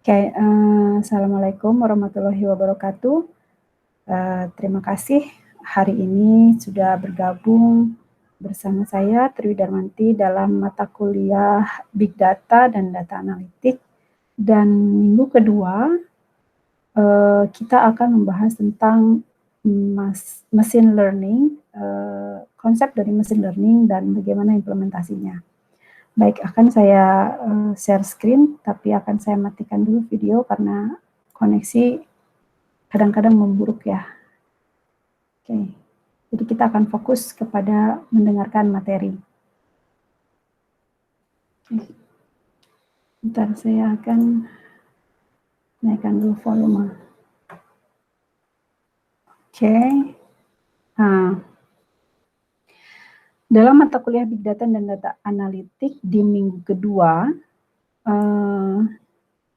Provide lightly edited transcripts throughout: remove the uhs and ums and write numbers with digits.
Oke, assalamualaikum warahmatullahi wabarakatuh. Terima kasih hari ini sudah bergabung bersama saya Triwi Darmanti dalam mata kuliah Big Data dan Data Analitik. Dan minggu kedua kita akan membahas tentang machine learning, konsep dari machine learning dan bagaimana implementasinya. Baik, akan saya share screen, tapi akan saya matikan dulu video karena koneksi kadang-kadang memburuk ya. Oke, jadi kita akan fokus kepada mendengarkan materi. Oke. Bentar, saya akan naikkan dulu volume. Oke. Nah, dalam mata kuliah Big Data dan Data Analitik di minggu kedua,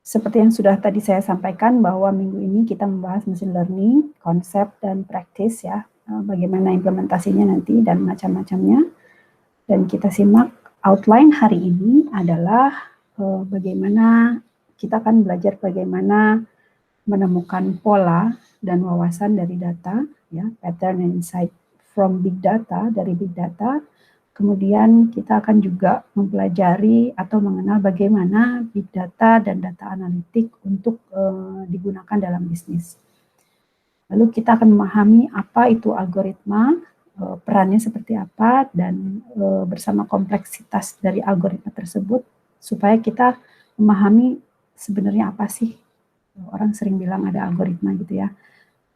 seperti yang sudah tadi saya sampaikan bahwa minggu ini kita membahas machine learning, konsep dan praktis ya, bagaimana implementasinya nanti dan macam-macamnya. Dan kita simak outline hari ini adalah bagaimana kita akan belajar bagaimana menemukan pola dan wawasan dari data, ya, pattern and insight from big data, dari big data. Kemudian kita akan juga mempelajari atau mengenal bagaimana big data dan data analitik untuk digunakan dalam bisnis. Lalu kita akan memahami apa itu algoritma, perannya seperti apa, dan bersama kompleksitas dari algoritma tersebut, supaya kita memahami sebenarnya apa sih. Orang sering bilang ada algoritma gitu ya.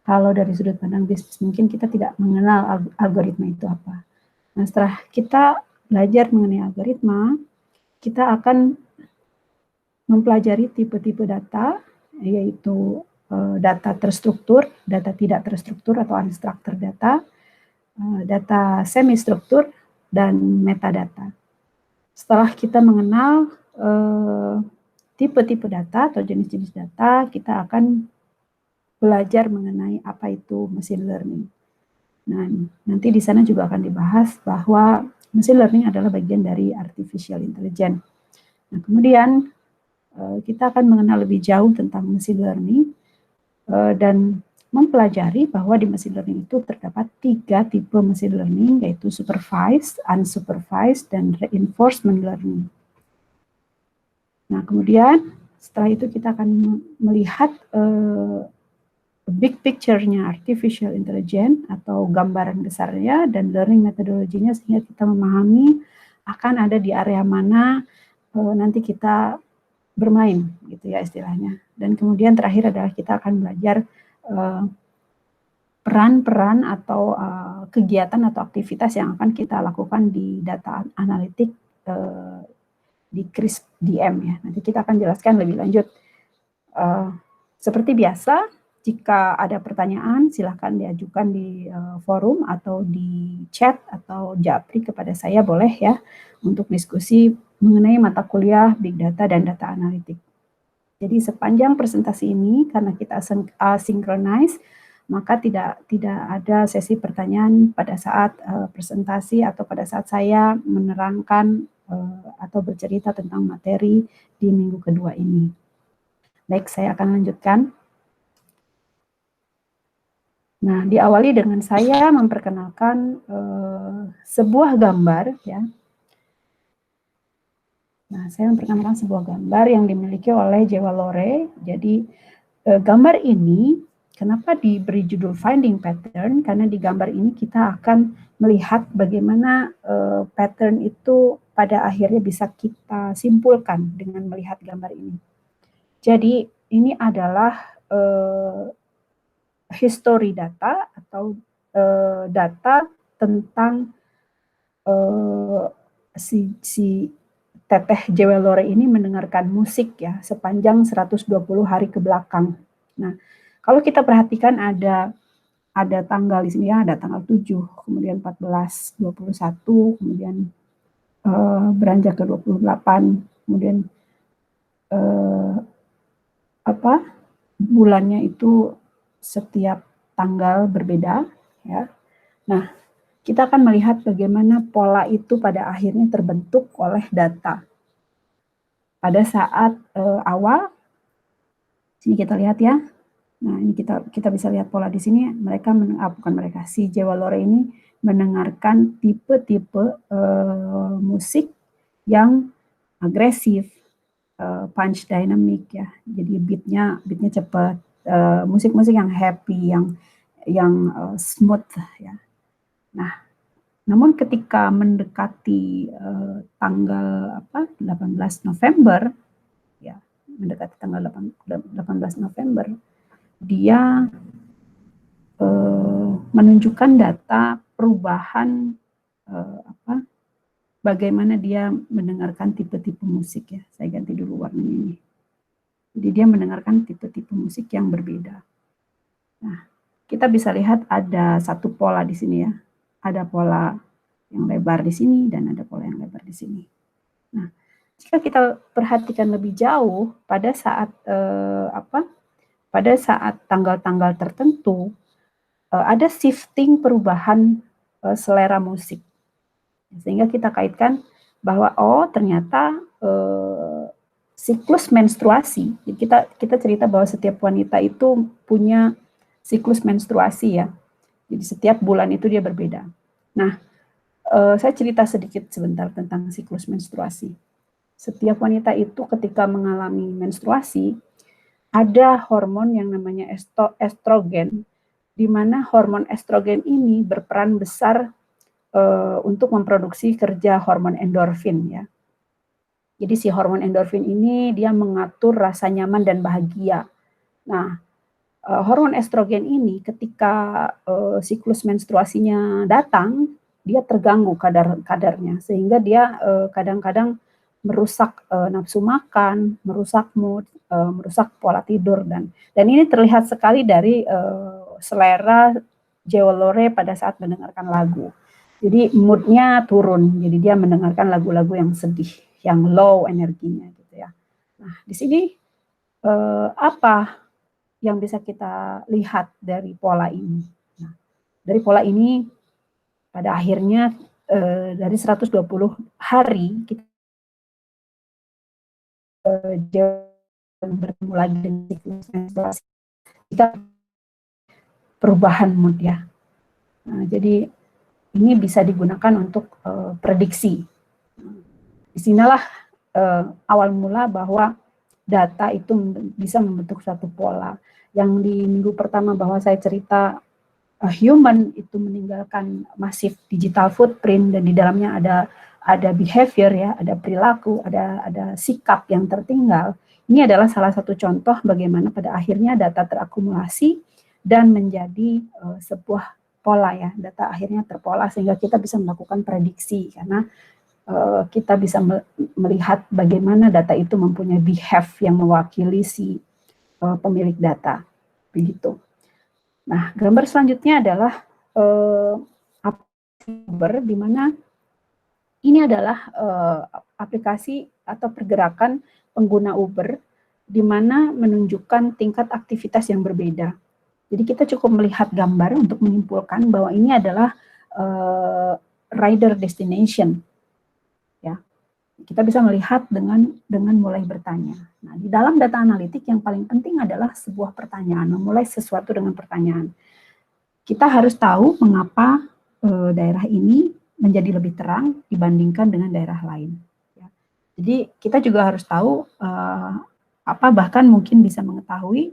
Kalau dari sudut pandang bisnis mungkin kita tidak mengenal algoritma itu apa. Nah, setelah kita belajar mengenai algoritma, kita akan mempelajari tipe-tipe data, yaitu data terstruktur, data tidak terstruktur atau unstructured data, data semi-struktur, dan metadata. Setelah kita mengenal tipe-tipe data atau jenis-jenis data, kita akan belajar mengenai apa itu machine learning. Nah, nanti di sana juga akan dibahas bahwa machine learning adalah bagian dari artificial intelligence. Nah, kemudian kita akan mengenal lebih jauh tentang machine learning dan mempelajari bahwa di machine learning itu terdapat 3 tipe machine learning, yaitu supervised, unsupervised, dan reinforcement learning. Nah, kemudian setelah itu kita akan melihat big picture-nya artificial intelligence atau gambaran besarnya dan learning methodology-nya, sehingga kita memahami akan ada di area mana nanti kita bermain gitu ya istilahnya. Dan kemudian terakhir adalah kita akan belajar peran-peran atau kegiatan atau aktivitas yang akan kita lakukan di data analitik di CRISP DM ya. Nanti kita akan jelaskan lebih lanjut. Seperti biasa, jika ada pertanyaan, silahkan diajukan di forum atau di chat atau japri kepada saya, boleh ya, untuk diskusi mengenai mata kuliah Big Data dan Data Analitik. Jadi sepanjang presentasi ini, karena kita asynchronized, maka tidak ada sesi pertanyaan pada saat presentasi atau pada saat saya menerangkan atau bercerita tentang materi di minggu kedua ini. Baik, saya akan lanjutkan. Nah, diawali dengan saya memperkenalkan sebuah gambar ya. Nah, saya memperkenalkan sebuah gambar yang dimiliki oleh Jewa Lore. Jadi gambar ini kenapa diberi judul Finding Pattern? Karena di gambar ini kita akan melihat bagaimana pattern itu pada akhirnya bisa kita simpulkan dengan melihat gambar ini. Jadi ini adalah history data atau data tentang si Teteh Jewa Lore ini mendengarkan musik ya sepanjang 120 hari ke belakang. Nah, kalau kita perhatikan ada tanggal di sini ya, ada tanggal 7, kemudian 14, 21, kemudian beranjak ke 28, kemudian bulannya itu setiap tanggal berbeda ya. Nah, kita akan melihat bagaimana pola itu pada akhirnya terbentuk oleh data. Pada saat awal Sini kita lihat ya. Nah, ini kita bisa lihat pola di sini. Mereka bukan mereka, si Jewelore ini mendengarkan tipe-tipe musik yang agresif, punch dynamic ya. Jadi beatnya cepat, musik-musik yang happy, yang smooth ya. Nah, namun ketika mendekati tanggal 18 November ya, mendekati tanggal 18 November, dia menunjukkan data perubahan bagaimana dia mendengarkan tipe-tipe musik ya. Saya ganti dulu warnanya ini. Jadi dia mendengarkan tipe-tipe musik yang berbeda. Nah, kita bisa lihat ada satu pola di sini ya. Ada pola yang lebar di sini dan ada pola yang lebar di sini. Nah, jika kita perhatikan lebih jauh pada saat pada saat tanggal-tanggal tertentu ada shifting perubahan selera musik. Sehingga kita kaitkan bahwa ternyata siklus menstruasi. Kita cerita bahwa setiap wanita itu punya siklus menstruasi ya. Jadi setiap bulan itu dia berbeda. Nah, saya cerita sedikit sebentar tentang siklus menstruasi. Setiap wanita itu ketika mengalami menstruasi, ada hormon yang namanya estrogen, di mana hormon estrogen ini berperan besar untuk memproduksi kerja hormon endorfin ya. Jadi si hormon endorfin ini dia mengatur rasa nyaman dan bahagia. Nah, hormon estrogen ini ketika siklus menstruasinya datang, dia terganggu kadarnya sehingga dia kadang-kadang merusak nafsu makan, merusak mood, merusak pola tidur dan ini terlihat sekali dari selera Jewelore pada saat mendengarkan lagu. Jadi moodnya turun, jadi dia mendengarkan lagu-lagu yang sedih, yang low energinya gitu ya. Nah, di sini apa yang bisa kita lihat dari pola ini? Nah, dari pola ini pada akhirnya dari 120 hari kita bertemu lagi dengan siklus menstruasi, kita perubahan mood ya. Nah, jadi ini bisa digunakan untuk prediksi. Disinilah awal mula bahwa data itu bisa membentuk suatu pola. Yang di minggu pertama bahwa saya cerita human itu meninggalkan masif digital footprint dan di dalamnya ada behavior ya, ada perilaku, ada sikap yang tertinggal. Ini adalah salah satu contoh bagaimana pada akhirnya data terakumulasi dan menjadi sebuah pola ya, data akhirnya terpola sehingga kita bisa melakukan prediksi karena kita bisa melihat bagaimana data itu mempunyai behave yang mewakili si pemilik data, begitu. Nah, gambar selanjutnya adalah Uber, di mana ini adalah aplikasi atau pergerakan pengguna Uber, di mana menunjukkan tingkat aktivitas yang berbeda. Jadi kita cukup melihat gambar untuk menyimpulkan bahwa ini adalah rider destination. Ya, kita bisa melihat dengan mulai bertanya. Nah, di dalam data analitik yang paling penting adalah sebuah pertanyaan, memulai sesuatu dengan pertanyaan. Kita harus tahu mengapa daerah ini menjadi lebih terang dibandingkan dengan daerah lain. Ya. Jadi kita juga harus tahu bahkan mungkin bisa mengetahui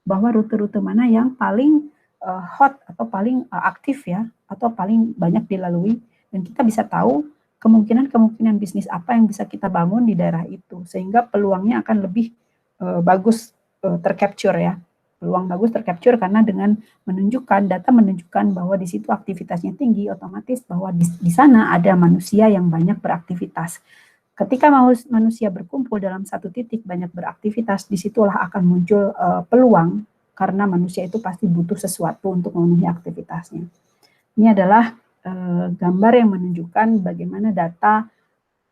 bahwa rute-rute mana yang paling hot atau paling aktif ya, atau paling banyak dilalui, dan kita bisa tahu kemungkinan bisnis apa yang bisa kita bangun di daerah itu, sehingga peluangnya akan lebih bagus tercapture ya. Peluang bagus tercapture karena dengan data menunjukkan bahwa di situ aktivitasnya tinggi, otomatis bahwa di sana ada manusia yang banyak beraktivitas. Ketika manusia berkumpul dalam satu titik banyak beraktivitas, disitulah akan muncul peluang karena manusia itu pasti butuh sesuatu untuk memenuhi aktivitasnya. Ini adalah gambar yang menunjukkan bagaimana data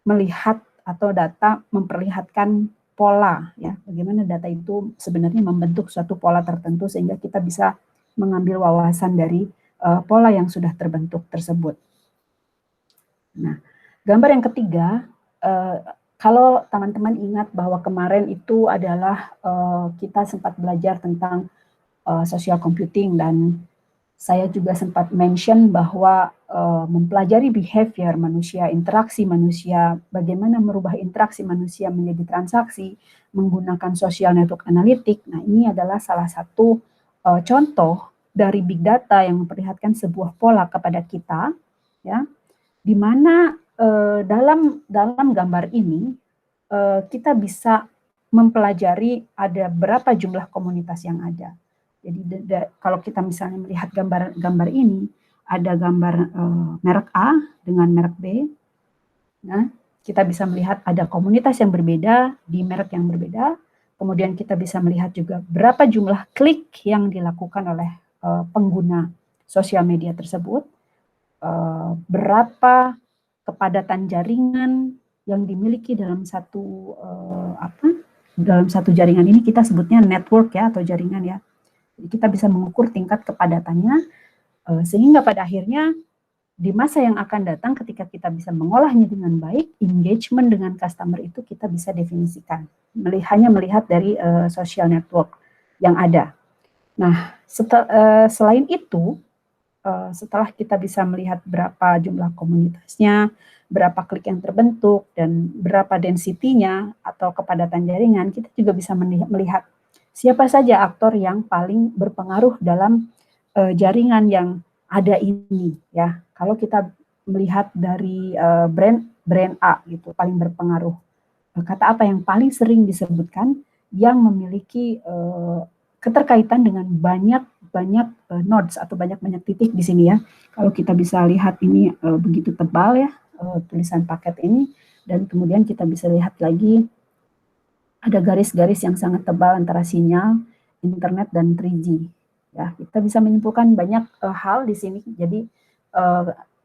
melihat atau data memperlihatkan pola ya, bagaimana data itu sebenarnya membentuk suatu pola tertentu sehingga kita bisa mengambil wawasan dari pola yang sudah terbentuk tersebut. Nah, gambar yang ketiga, kalau teman-teman ingat bahwa kemarin itu adalah kita sempat belajar tentang social computing, dan saya juga sempat mention bahwa mempelajari behavior manusia, interaksi manusia, bagaimana merubah interaksi manusia menjadi transaksi menggunakan social network analytic. Nah, ini adalah salah satu contoh dari big data yang memperlihatkan sebuah pola kepada kita, ya, di mana dalam gambar ini kita bisa mempelajari ada berapa jumlah komunitas yang ada. Jadi kalau kita misalnya melihat gambar ini, ada gambar merek A dengan merek B. Nah, kita bisa melihat ada komunitas yang berbeda di merek yang berbeda. Kemudian kita bisa melihat juga berapa jumlah klik yang dilakukan oleh pengguna sosial media tersebut, berapa kepadatan jaringan yang dimiliki dalam satu dalam satu jaringan ini kita sebutnya network ya, atau jaringan ya. Jadi kita bisa mengukur tingkat kepadatannya sehingga pada akhirnya di masa yang akan datang ketika kita bisa mengolahnya dengan baik, engagement dengan customer itu kita bisa definisikan. Hanya melihat dari social network yang ada. Nah, selain itu, setelah kita bisa melihat berapa jumlah komunitasnya, berapa klik yang terbentuk, dan berapa density-nya atau kepadatan jaringan, kita juga bisa melihat siapa saja aktor yang paling berpengaruh dalam jaringan yang ada ini, ya. Kalau kita melihat dari brand A gitu, paling berpengaruh. Kata apa yang paling sering disebutkan yang memiliki keterkaitan dengan banyak nodes atau banyak titik di sini ya. Kalau kita bisa lihat ini begitu tebal ya tulisan paket ini, dan kemudian kita bisa lihat lagi ada garis-garis yang sangat tebal antara sinyal internet dan 3G. Ya, kita bisa menyimpulkan banyak hal di sini. Jadi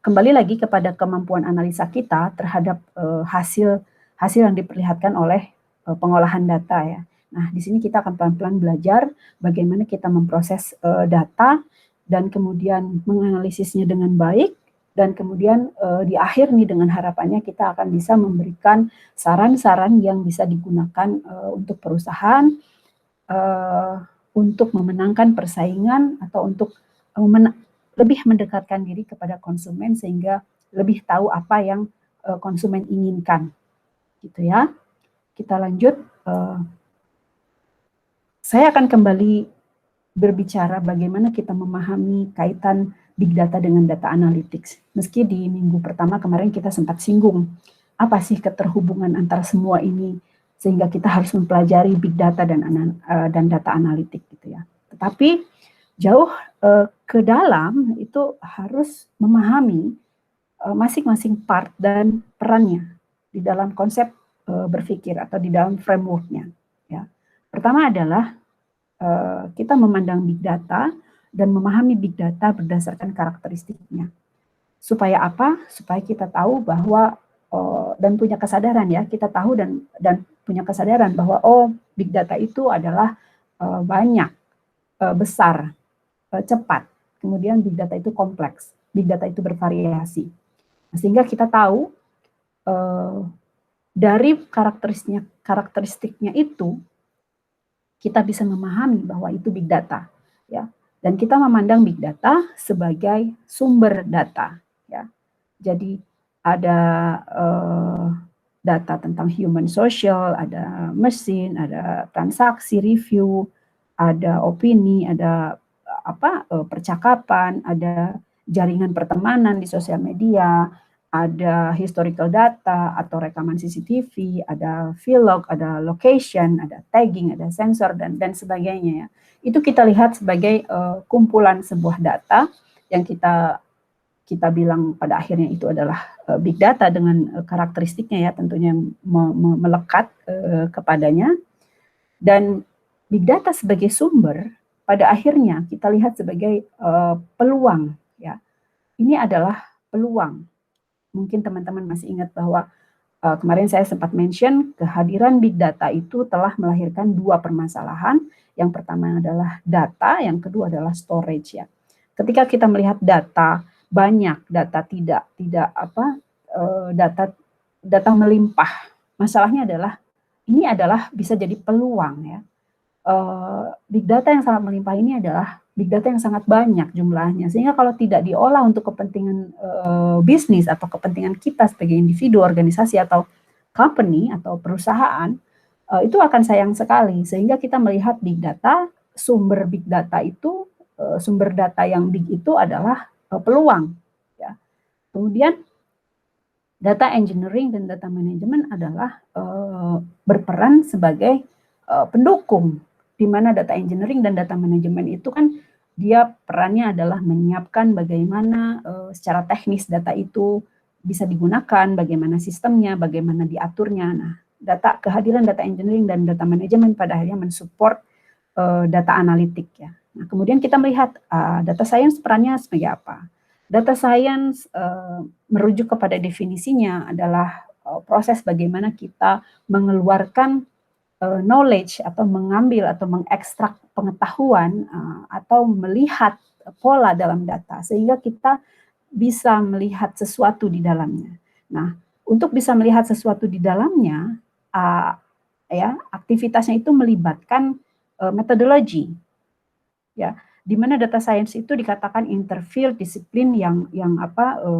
kembali lagi kepada kemampuan analisa kita terhadap hasil yang diperlihatkan oleh pengolahan data ya. Nah, di sini kita akan pelan-pelan belajar bagaimana kita memproses data dan kemudian menganalisisnya dengan baik, dan kemudian di akhir nih dengan harapannya kita akan bisa memberikan saran-saran yang bisa digunakan untuk perusahaan untuk memenangkan persaingan atau untuk lebih mendekatkan diri kepada konsumen sehingga lebih tahu apa yang konsumen inginkan, gitu ya. Kita lanjut. Saya akan kembali berbicara bagaimana kita memahami kaitan big data dengan data analytics. Meski di minggu pertama kemarin kita sempat singgung apa sih keterhubungan antara semua ini sehingga kita harus mempelajari big data dan data analitik gitu ya. Tetapi jauh ke dalam itu harus memahami masing-masing part dan perannya di dalam konsep berpikir atau di dalam frameworknya. Ya. Pertama adalah kita memandang big data dan memahami big data berdasarkan karakteristiknya. Supaya apa? Supaya kita tahu bahwa dan punya kesadaran ya, kita tahu dan punya kesadaran bahwa big data itu adalah banyak, besar, cepat. Kemudian big data itu kompleks, big data itu bervariasi. Sehingga kita tahu dari karakteristiknya itu kita bisa memahami bahwa itu big data, ya. Dan kita memandang big data sebagai sumber data, ya. Jadi ada data tentang human social, ada mesin, ada transaksi, review, ada opini, ada percakapan, ada jaringan pertemanan di sosial media, ada historical data atau rekaman CCTV, ada vlog, ada location, ada tagging, ada sensor dan sebagainya ya. Itu kita lihat sebagai kumpulan sebuah data yang kita bilang pada akhirnya itu adalah big data dengan karakteristiknya ya tentunya yang melekat kepadanya. Dan big data sebagai sumber pada akhirnya kita lihat sebagai peluang ya. Ini adalah peluang. Mungkin teman-teman masih ingat bahwa kemarin saya sempat mention kehadiran big data itu telah melahirkan dua permasalahan. Yang pertama adalah data, yang kedua adalah storage ya. Ketika kita melihat data banyak, data data melimpah, masalahnya adalah ini adalah bisa jadi peluang ya. Big data yang sangat melimpah ini adalah big data yang sangat banyak jumlahnya, sehingga kalau tidak diolah untuk kepentingan bisnis atau kepentingan kita sebagai individu, organisasi atau company atau perusahaan, itu akan sayang sekali. Sehingga kita melihat big data, sumber big data itu, sumber data yang big itu adalah peluang. Ya. Kemudian data engineering dan data management adalah berperan sebagai pendukung, di mana data engineering dan data management itu kan dia perannya adalah menyiapkan bagaimana secara teknis data itu bisa digunakan, bagaimana sistemnya, bagaimana diaturnya. Nah, kehadiran data engineering dan data management pada akhirnya mensupport data analitik ya. Nah, kemudian kita melihat data science perannya sebagai apa? Data science merujuk kepada definisinya adalah proses bagaimana kita mengeluarkan knowledge atau mengambil atau mengekstrak pengetahuan atau melihat pola dalam data sehingga kita bisa melihat sesuatu di dalamnya. Nah, untuk bisa melihat sesuatu di dalamnya, ya aktivitasnya itu melibatkan metodologi, ya, di mana data science itu dikatakan interfield disiplin yang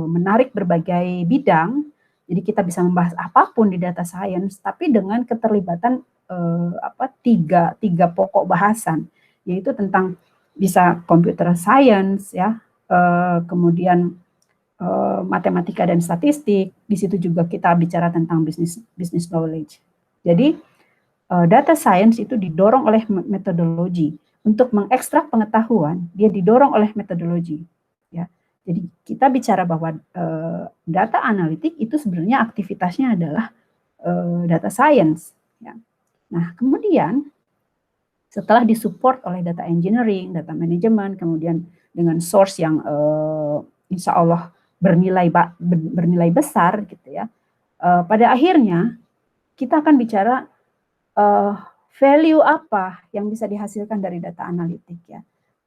menarik berbagai bidang. Jadi kita bisa membahas apapun di data science, tapi dengan keterlibatan tiga pokok bahasan, yaitu tentang bisa computer science ya, kemudian matematika dan statistik. Di situ juga kita bicara tentang business knowledge. Jadi data science itu didorong oleh metodologi. Untuk mengekstrak pengetahuan, dia didorong oleh metodologi. Ya, jadi kita bicara bahwa data analitik itu sebenarnya aktivitasnya adalah data science. Ya. Nah, kemudian setelah disupport oleh data engineering, data management, kemudian dengan source yang insya Allah bernilai besar, gitu ya. Pada akhirnya kita akan bicara value apa yang bisa dihasilkan dari data analitik ya.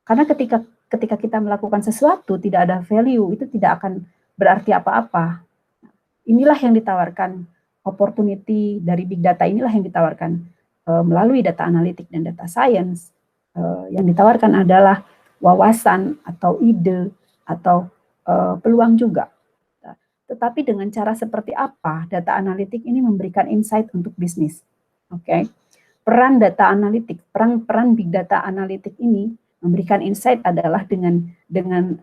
Karena ketika kita melakukan sesuatu tidak ada value, itu tidak akan berarti apa-apa. Inilah yang ditawarkan opportunity dari big data, inilah yang ditawarkan melalui data analitik dan data science. Yang ditawarkan adalah wawasan atau ide atau peluang juga. Tetapi dengan cara seperti apa data analitik ini memberikan insight untuk bisnis. Oke. Peran data analitik, peran big data analitik ini memberikan insight adalah dengan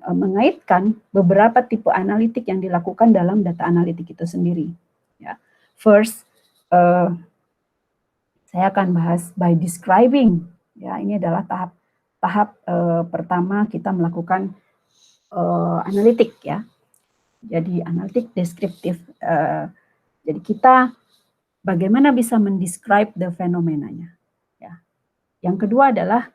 mengaitkan beberapa tipe analitik yang dilakukan dalam data analitik itu sendiri. Ya. First, saya akan bahas by describing. Ya, ini adalah tahap pertama kita melakukan analitik ya. Jadi analitik deskriptif. Jadi kita bagaimana bisa mendescribe the fenomenanya. Ya. Yang kedua adalah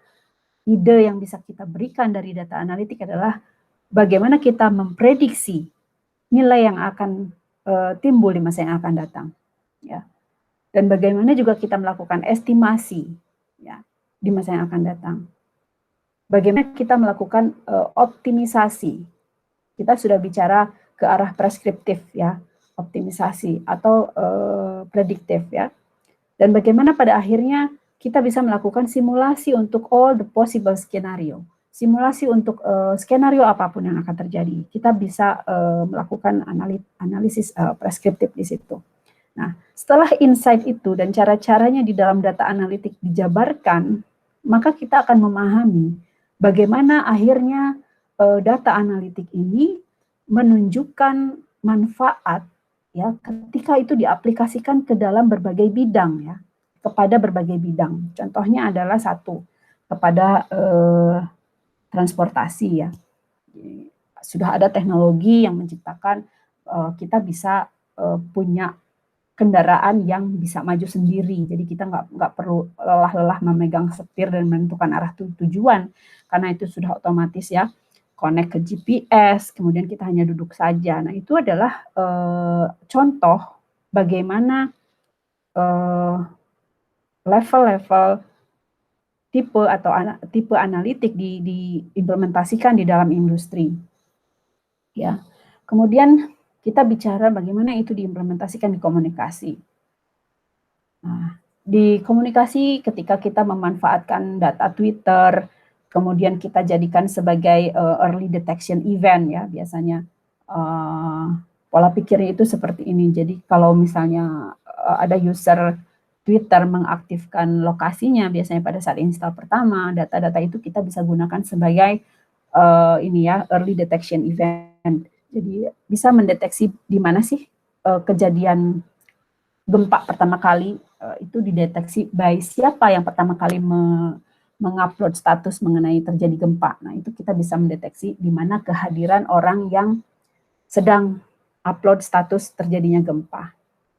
ide yang bisa kita berikan dari data analitik adalah bagaimana kita memprediksi nilai yang akan timbul di masa yang akan datang. Ya. Dan bagaimana juga kita melakukan estimasi ya, di masa yang akan datang. Bagaimana kita melakukan optimisasi. Kita sudah bicara ke arah preskriptif ya, optimisasi atau prediktif ya. Dan bagaimana pada akhirnya kita bisa melakukan simulasi untuk all the possible skenario. Simulasi untuk skenario apapun yang akan terjadi. Kita bisa melakukan analisis preskriptif di situ. Nah, setelah insight itu dan cara-caranya di dalam data analitik dijabarkan, maka kita akan memahami bagaimana akhirnya data analitik ini menunjukkan manfaat ya ketika itu diaplikasikan ke dalam berbagai bidang ya, kepada berbagai bidang. Contohnya adalah satu kepada transportasi ya. Sudah ada teknologi yang menciptakan kita bisa punya kendaraan yang bisa maju sendiri. Jadi kita nggak perlu lelah-lelah memegang setir dan menentukan arah tujuan karena itu sudah otomatis ya. Connect ke GPS, kemudian kita hanya duduk saja. Nah, itu adalah contoh bagaimana level-level tipe atau tipe analitik diimplementasikan di dalam industri. Ya. Kemudian kita bicara bagaimana itu diimplementasikan di komunikasi. Nah, di komunikasi ketika kita memanfaatkan data Twitter, kemudian kita jadikan sebagai early detection event ya, biasanya pola pikirnya itu seperti ini. Jadi kalau misalnya ada user Twitter mengaktifkan lokasinya, biasanya pada saat install pertama, data-data itu kita bisa gunakan sebagai ini ya, early detection event. Jadi bisa mendeteksi di mana sih kejadian gempa pertama kali itu dideteksi by siapa yang pertama kali mengupload status mengenai terjadi gempa. Nah, itu kita bisa mendeteksi di mana kehadiran orang yang sedang upload status terjadinya gempa.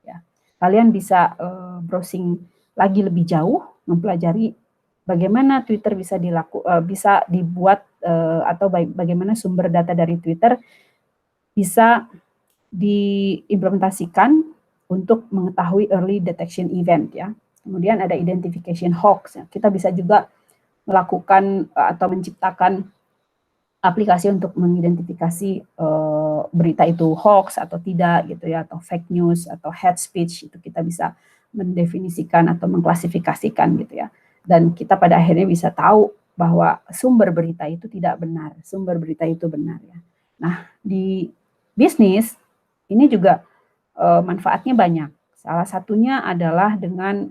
Ya. Kalian bisa browsing lagi lebih jauh, mempelajari bagaimana Twitter bisa dibuat atau bagaimana sumber data dari Twitter bisa diimplementasikan untuk mengetahui early detection event ya. Kemudian ada identification hoax. Ya. Kita bisa juga melakukan atau menciptakan aplikasi untuk mengidentifikasi berita itu hoax atau tidak gitu ya, atau fake news atau hate speech, itu kita bisa mendefinisikan atau mengklasifikasikan gitu ya. Dan kita pada akhirnya bisa tahu bahwa sumber berita itu tidak benar, sumber berita itu benar ya. Nah, di bisnis ini juga manfaatnya banyak. Salah satunya adalah dengan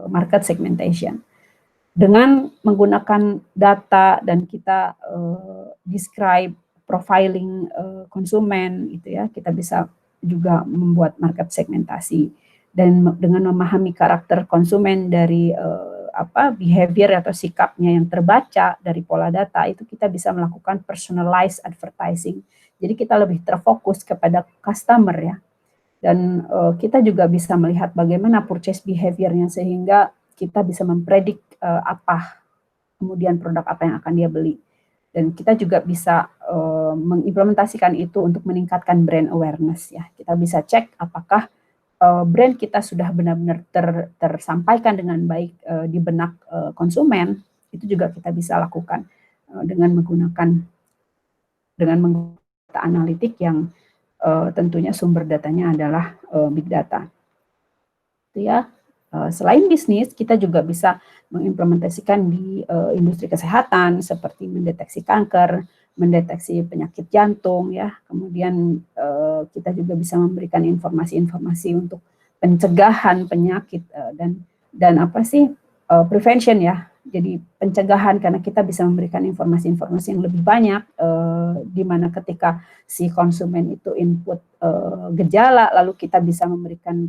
market segmentation. Dengan menggunakan data dan kita describe profiling konsumen itu ya, kita bisa juga membuat market segmentasi dan dengan memahami karakter konsumen dari behavior atau sikapnya yang terbaca dari pola data, itu kita bisa melakukan personalized advertising. Jadi kita lebih terfokus kepada customer ya. Dan kita juga bisa melihat bagaimana purchase behavior-nya sehingga kita bisa mempredik apa kemudian produk apa yang akan dia beli. Dan kita juga bisa mengimplementasikan itu untuk meningkatkan brand awareness ya. Kita bisa cek apakah brand kita sudah benar-benar tersampaikan dengan baik di benak konsumen. Itu juga kita bisa lakukan dengan menggunakan data analitik yang tentunya sumber datanya adalah big data. Itu ya. Selain bisnis, kita juga bisa mengimplementasikan di industri kesehatan seperti mendeteksi kanker, mendeteksi penyakit jantung ya. Kemudian kita juga bisa memberikan informasi-informasi untuk pencegahan penyakit dan apa sih prevention ya. Jadi pencegahan karena kita bisa memberikan informasi-informasi yang lebih banyak di mana ketika si konsumen itu input gejala lalu kita bisa memberikan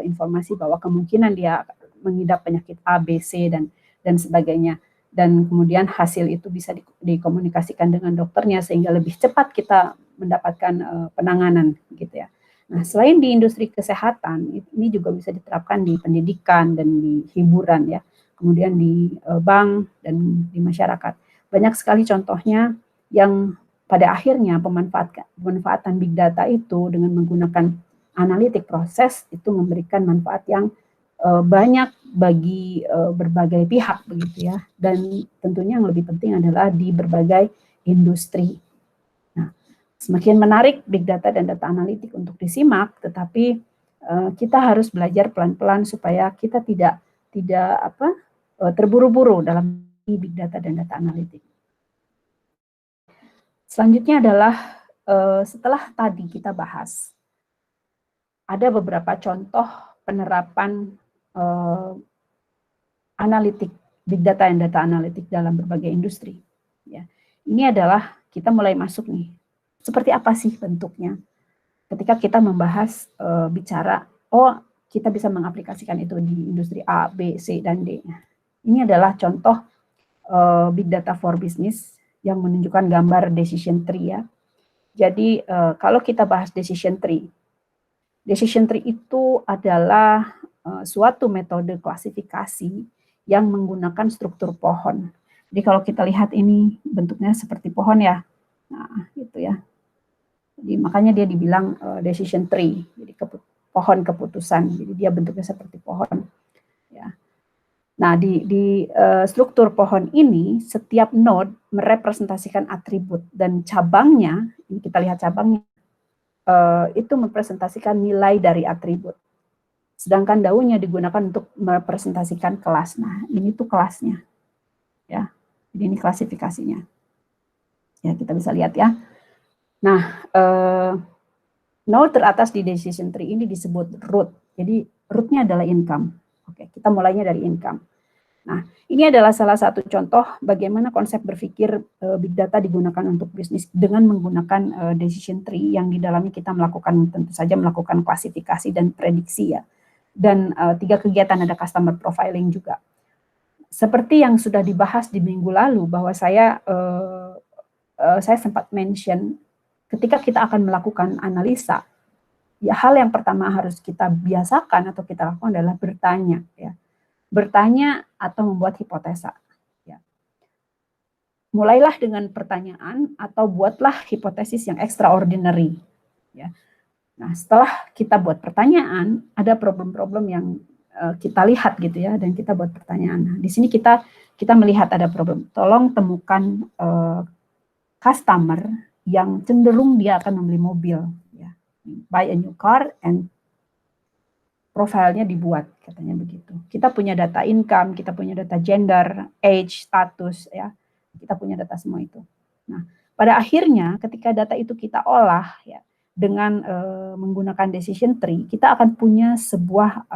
informasi bahwa kemungkinan dia mengidap penyakit A, B, C dan sebagainya. Dan kemudian hasil itu bisa dikomunikasikan dengan dokternya sehingga lebih cepat kita mendapatkan penanganan gitu ya. Nah, selain di industri kesehatan, ini juga bisa diterapkan di pendidikan dan di hiburan ya. Kemudian di bank dan di masyarakat. Banyak sekali contohnya yang pada akhirnya pemanfaatan big data itu dengan menggunakan analitik proses itu memberikan manfaat yang banyak bagi berbagai pihak begitu ya, dan tentunya yang lebih penting adalah di berbagai industri. Nah, semakin menarik big data dan data analitik untuk disimak, tetapi kita harus belajar pelan-pelan supaya kita tidak terburu-buru dalam big data dan data analitik. Selanjutnya adalah setelah tadi kita bahas ada beberapa contoh penerapan analitik, big data dan data analitik dalam berbagai industri. Ya. Ini adalah kita mulai masuk nih. Seperti apa sih bentuknya? Ketika kita membahas bicara, kita bisa mengaplikasikan itu di industri A, B, C, dan D. Ini adalah contoh big data for business yang menunjukkan gambar decision tree ya. Jadi kalau kita bahas decision tree itu adalah suatu metode klasifikasi yang menggunakan struktur pohon. Jadi kalau kita lihat ini bentuknya seperti pohon ya, nah itu ya. Jadi makanya dia dibilang decision tree, jadi pohon keputusan. Jadi dia bentuknya seperti pohon. Ya. Nah di struktur pohon ini setiap node merepresentasikan atribut dan cabangnya, ini kita lihat cabangnya. Itu mempresentasikan nilai dari atribut. Sedangkan daunnya digunakan untuk merepresentasikan kelas. Nah, ini tuh kelasnya, ya. Jadi ini klasifikasinya. Ya, kita bisa lihat ya. Nah, node teratas di decision tree ini disebut root. Jadi rootnya adalah income. Oke, kita mulainya dari income. Nah, ini adalah salah satu contoh bagaimana konsep berpikir big data digunakan untuk bisnis dengan menggunakan decision tree yang di dalamnya kita melakukan tentu saja melakukan klasifikasi dan prediksi ya. Dan 3 kegiatan ada customer profiling juga. Seperti yang sudah dibahas di minggu lalu bahwa saya sempat mention ketika kita akan melakukan analisa, ya hal yang pertama harus kita biasakan atau kita lakukan adalah bertanya ya. Bertanya atau membuat hipotesa. Ya. Mulailah dengan pertanyaan atau buatlah hipotesis yang extraordinary. Ya. Nah, setelah kita buat pertanyaan, ada problem-problem yang kita lihat gitu ya, dan kita buat pertanyaan. Nah, di sini kita melihat ada problem. Tolong temukan customer yang cenderung dia akan membeli mobil. Ya. Buy a new car and profilnya dibuat, katanya begitu. Kita punya data income, kita punya data gender, age, status, ya. Kita punya data semua itu. Nah, pada akhirnya ketika data itu kita olah, ya, dengan menggunakan decision tree, kita akan punya sebuah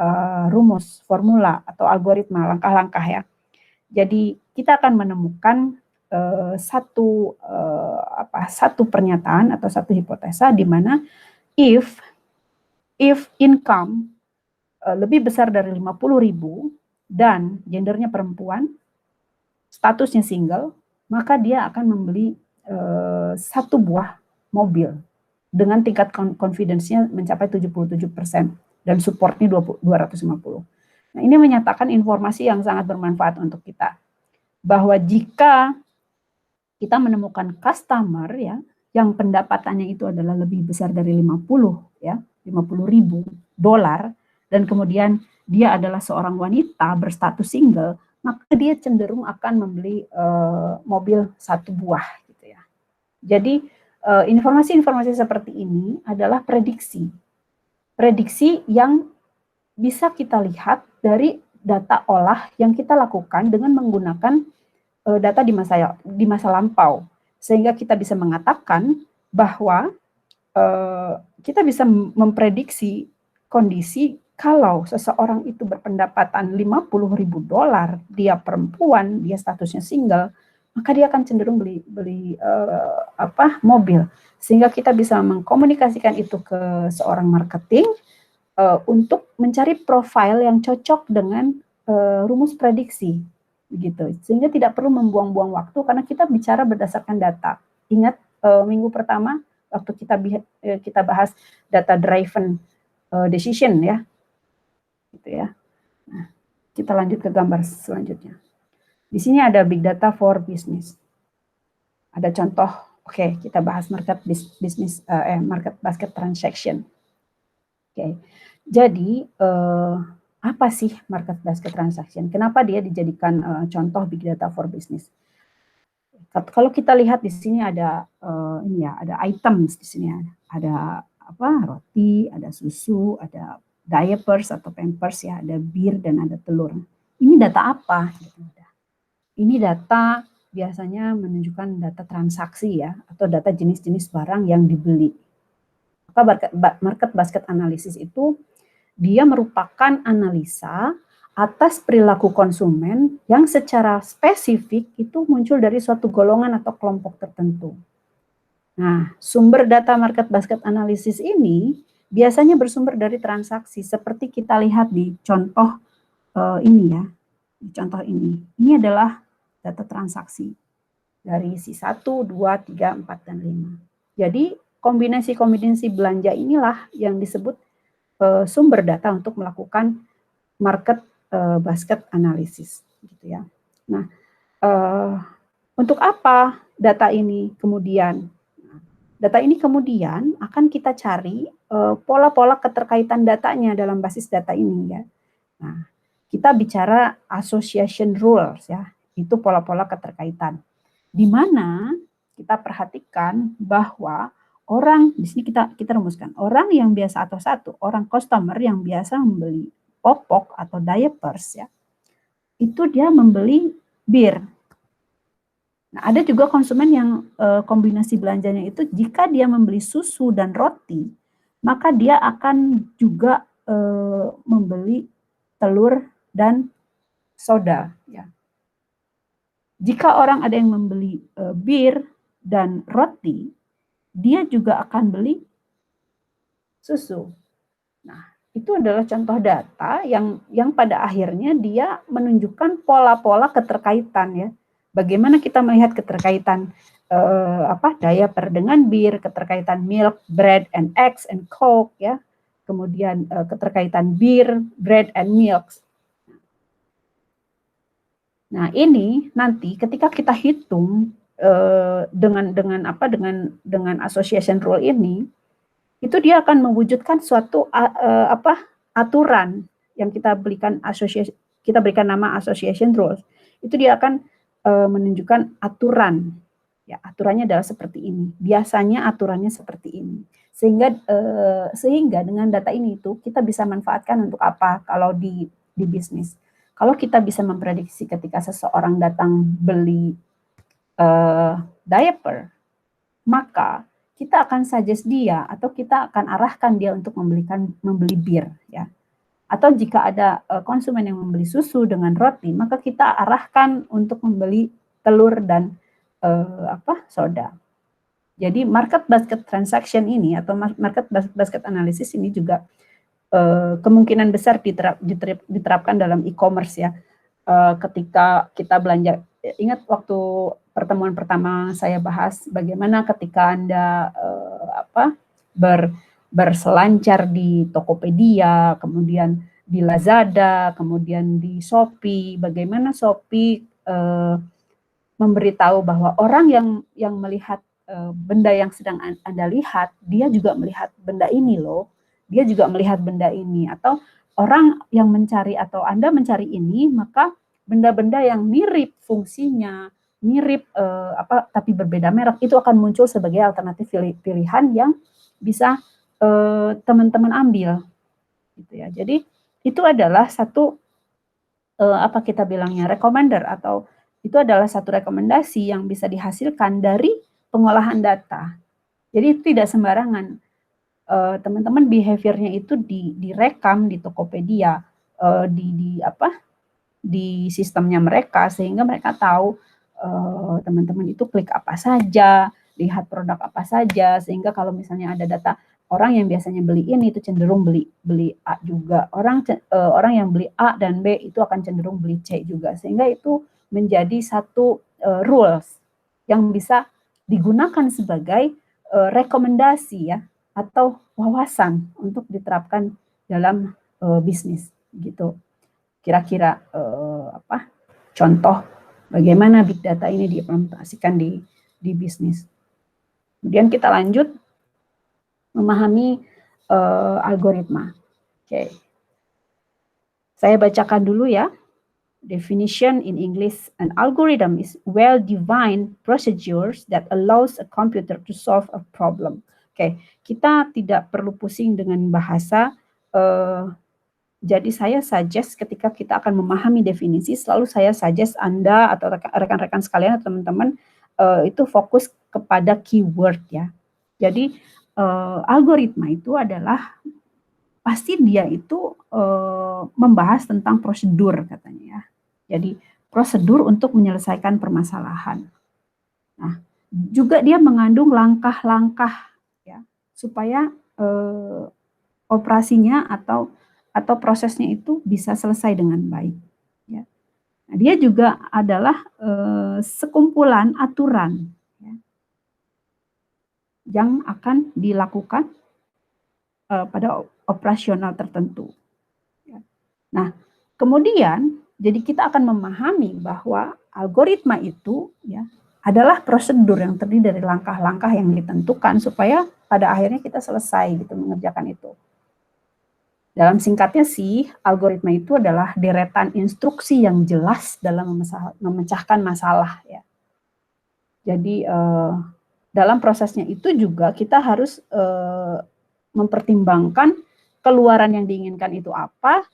rumus, formula atau algoritma, langkah-langkah ya. Jadi kita akan menemukan satu pernyataan atau satu hipotesa di mana if income lebih besar dari 50.000 dan gendernya perempuan, statusnya single, maka dia akan membeli satu buah mobil dengan tingkat confidence-nya mencapai 77% dan supportnya 250. Nah, ini menyatakan informasi yang sangat bermanfaat untuk kita. Bahwa jika kita menemukan customer ya yang pendapatannya itu adalah lebih besar dari 50 ya, $50.000 dan kemudian dia adalah seorang wanita berstatus single, maka dia cenderung akan membeli mobil satu buah gitu ya. Jadi informasi-informasi seperti ini adalah prediksi. Prediksi yang bisa kita lihat dari data olah yang kita lakukan dengan menggunakan data di masa lampau, sehingga kita bisa mengatakan bahwa kita bisa memprediksi kondisi kalau seseorang itu berpendapatan $50.000, dia perempuan, dia statusnya single, maka dia akan cenderung beli mobil, sehingga kita bisa mengkomunikasikan itu ke seorang marketing untuk mencari profil yang cocok dengan rumus prediksi, begitu. Sehingga tidak perlu membuang-buang waktu karena kita bicara berdasarkan data. Ingat minggu pertama waktu kita bahas data driven decision ya, gitu ya. Nah, kita lanjut ke gambar selanjutnya. Di sini ada big data for business. Ada contoh, oke, kita bahas market basket transaction. Oke, jadi apa sih market basket transaction? Kenapa dia dijadikan contoh big data for business? Kalau kita lihat di sini ada ada items di sini ada roti, ada susu, ada diapers atau pampers ya, ada bir dan ada telur. Ini data apa? Ini data biasanya menunjukkan data transaksi ya, atau data jenis-jenis barang yang dibeli. Maka market basket analysis itu dia merupakan analisa atas perilaku konsumen yang secara spesifik itu muncul dari suatu golongan atau kelompok tertentu. Nah, sumber data market basket analysis ini biasanya bersumber dari transaksi seperti kita lihat di contoh ini ya. Di contoh ini. Ini adalah data transaksi dari si 1, 2, 3, 4, dan 5. Jadi kombinasi-kombinasi belanja inilah yang disebut sumber data untuk melakukan market basket analysis, gitu ya. Nah, untuk apa data ini kemudian? Data ini kemudian akan kita cari pola-pola keterkaitan datanya dalam basis data ini ya. Nah, kita bicara association rules ya, itu pola-pola keterkaitan. Di mana kita perhatikan bahwa orang di sini kita rumuskan, orang yang biasa atau orang customer yang biasa membeli popok atau diapers ya, itu dia membeli bir. Nah, ada juga konsumen yang kombinasi belanjanya itu jika dia membeli susu dan roti, maka dia akan juga membeli telur dan soda ya. Jika orang ada yang membeli bir dan roti, dia juga akan beli susu. Nah, itu adalah contoh data yang pada akhirnya dia menunjukkan pola-pola keterkaitan ya. Bagaimana kita melihat keterkaitan diaper dengan bir, keterkaitan milk, bread and eggs and coke ya. Kemudian keterkaitan bir, bread and milk. Nah, ini nanti ketika kita hitung dengan association rule ini, itu dia akan mewujudkan suatu aturan yang kita berikan nama association rules. Itu dia akan menunjukkan aturan. Ya, aturannya adalah seperti ini. Biasanya aturannya seperti ini. Sehingga dengan data ini itu kita bisa manfaatkan untuk apa kalau di bisnis. Kalau kita bisa memprediksi ketika seseorang datang beli diaper, maka kita akan suggest dia atau kita akan arahkan dia untuk membeli bir ya. Atau jika ada konsumen yang membeli susu dengan roti, maka kita arahkan untuk membeli telur dan soda. Jadi market basket transaction ini atau market basket analysis ini juga kemungkinan besar diterapkan dalam e-commerce ya. Ketika kita belanja, ingat waktu pertemuan pertama saya bahas bagaimana ketika Anda berselancar di Tokopedia, kemudian di Lazada, kemudian di Shopee, bagaimana Shopee memberitahu bahwa orang yang melihat benda yang sedang Anda lihat, dia juga melihat benda ini loh, dia juga melihat benda ini, atau orang yang mencari atau Anda mencari ini, maka benda-benda yang mirip fungsinya, mirip tapi berbeda merek, itu akan muncul sebagai alternatif pilihan yang bisa teman-teman ambil, gitu ya. Jadi itu adalah satu kita bilangnya recommender, atau itu adalah satu rekomendasi yang bisa dihasilkan dari pengolahan data. Jadi itu tidak sembarangan. Teman-teman behaviornya itu direkam di Tokopedia, di sistemnya mereka, sehingga mereka tahu teman-teman itu klik apa saja, lihat produk apa saja, sehingga kalau misalnya ada data orang yang biasanya beli ini itu cenderung beli A juga, orang yang beli A dan B itu akan cenderung beli C juga, sehingga itu menjadi satu rules yang bisa digunakan sebagai rekomendasi ya, atau wawasan untuk diterapkan dalam bisnis gitu. Kira-kira contoh bagaimana big data ini diimplementasikan di bisnis. Kemudian kita lanjut memahami algoritma. Oke. Saya bacakan dulu ya. Definition in English, an algorithm is well-defined procedures that allows a computer to solve a problem. Oke, kita tidak perlu pusing dengan bahasa. Jadi saya suggest ketika kita akan memahami definisi, selalu saya suggest Anda atau rekan-rekan sekalian atau teman-teman itu fokus kepada keyword ya. Jadi algoritma itu adalah pasti dia itu membahas tentang prosedur katanya ya. Jadi prosedur untuk menyelesaikan permasalahan. Nah, juga dia mengandung langkah-langkah ya supaya operasinya atau prosesnya itu bisa selesai dengan baik. Ya. Nah, dia juga adalah sekumpulan aturan ya, yang akan dilakukan pada operasional tertentu. Ya. Nah, kemudian jadi kita akan memahami bahwa algoritma itu ya adalah prosedur yang terdiri dari langkah-langkah yang ditentukan supaya pada akhirnya kita selesai gitu mengerjakan itu. Dalam singkatnya sih, algoritma itu adalah deretan instruksi yang jelas dalam memecahkan masalah ya. Jadi dalam prosesnya itu juga kita harus mempertimbangkan keluaran yang diinginkan itu apa,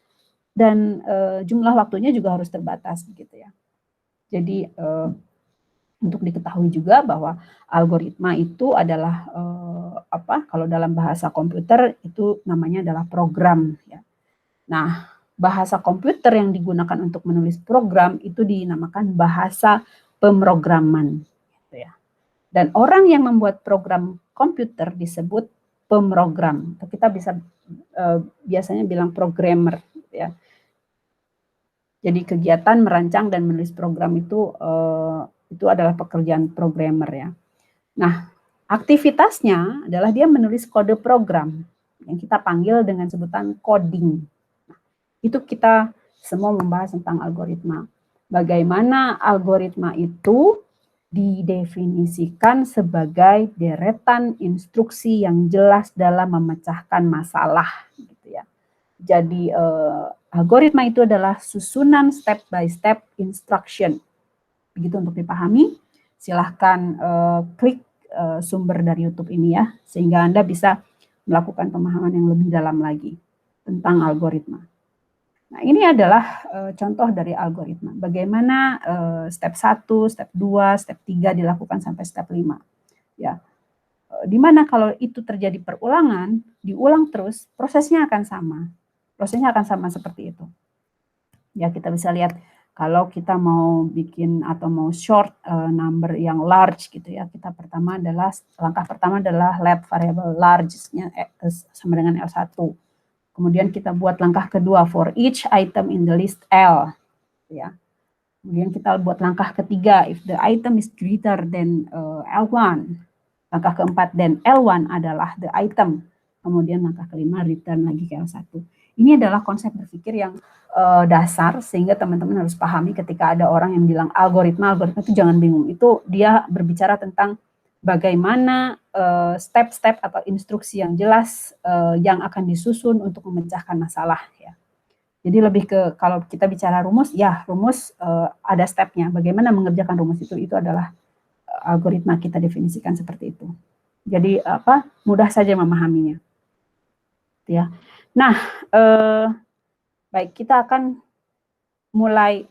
dan jumlah waktunya juga harus terbatas gitu ya. Jadi untuk diketahui juga bahwa algoritma itu adalah kalau dalam bahasa komputer itu namanya adalah program ya. Nah, bahasa komputer yang digunakan untuk menulis program itu dinamakan bahasa pemrograman gitu ya. Dan orang yang membuat program komputer disebut pemrogram. Kita bisa biasanya bilang programmer ya. Jadi kegiatan merancang dan menulis program itu adalah pekerjaan programmer ya. Nah, aktivitasnya adalah dia menulis kode program yang kita panggil dengan sebutan coding. Nah, itu kita semua membahas tentang algoritma. Bagaimana algoritma itu didefinisikan sebagai deretan instruksi yang jelas dalam memecahkan masalah gitu ya. Jadi algoritma itu adalah susunan step by step instruction. Begitu untuk dipahami. Silahkan klik sumber dari YouTube ini ya, sehingga Anda bisa melakukan pemahaman yang lebih dalam lagi tentang algoritma. Nah, ini adalah contoh dari algoritma. Bagaimana step 1, step 2, step 3 dilakukan sampai step 5. Ya. Di mana kalau itu terjadi perulangan, diulang terus, prosesnya akan sama. Prosesnya akan sama seperti itu. Ya, kita bisa lihat kalau kita mau bikin atau mau short number yang large gitu ya, kita langkah pertama adalah let variable large-nya sama dengan L1. Kemudian kita buat langkah kedua for each item in the list L ya. Kemudian kita buat langkah ketiga if the item is greater than L1. Langkah keempat then L1 adalah the item. Kemudian langkah kelima return lagi ke L1. Ini adalah konsep berpikir yang dasar sehingga teman-teman harus pahami ketika ada orang yang bilang algoritma itu jangan bingung. Itu dia berbicara tentang bagaimana step-step atau instruksi yang jelas yang akan disusun untuk memecahkan masalah ya. Jadi lebih ke kalau kita bicara rumus, ya rumus ada stepnya. Bagaimana mengerjakan rumus itu adalah algoritma kita definisikan seperti itu. Jadi mudah saja memahaminya. Ya. Nah, baik kita akan mulai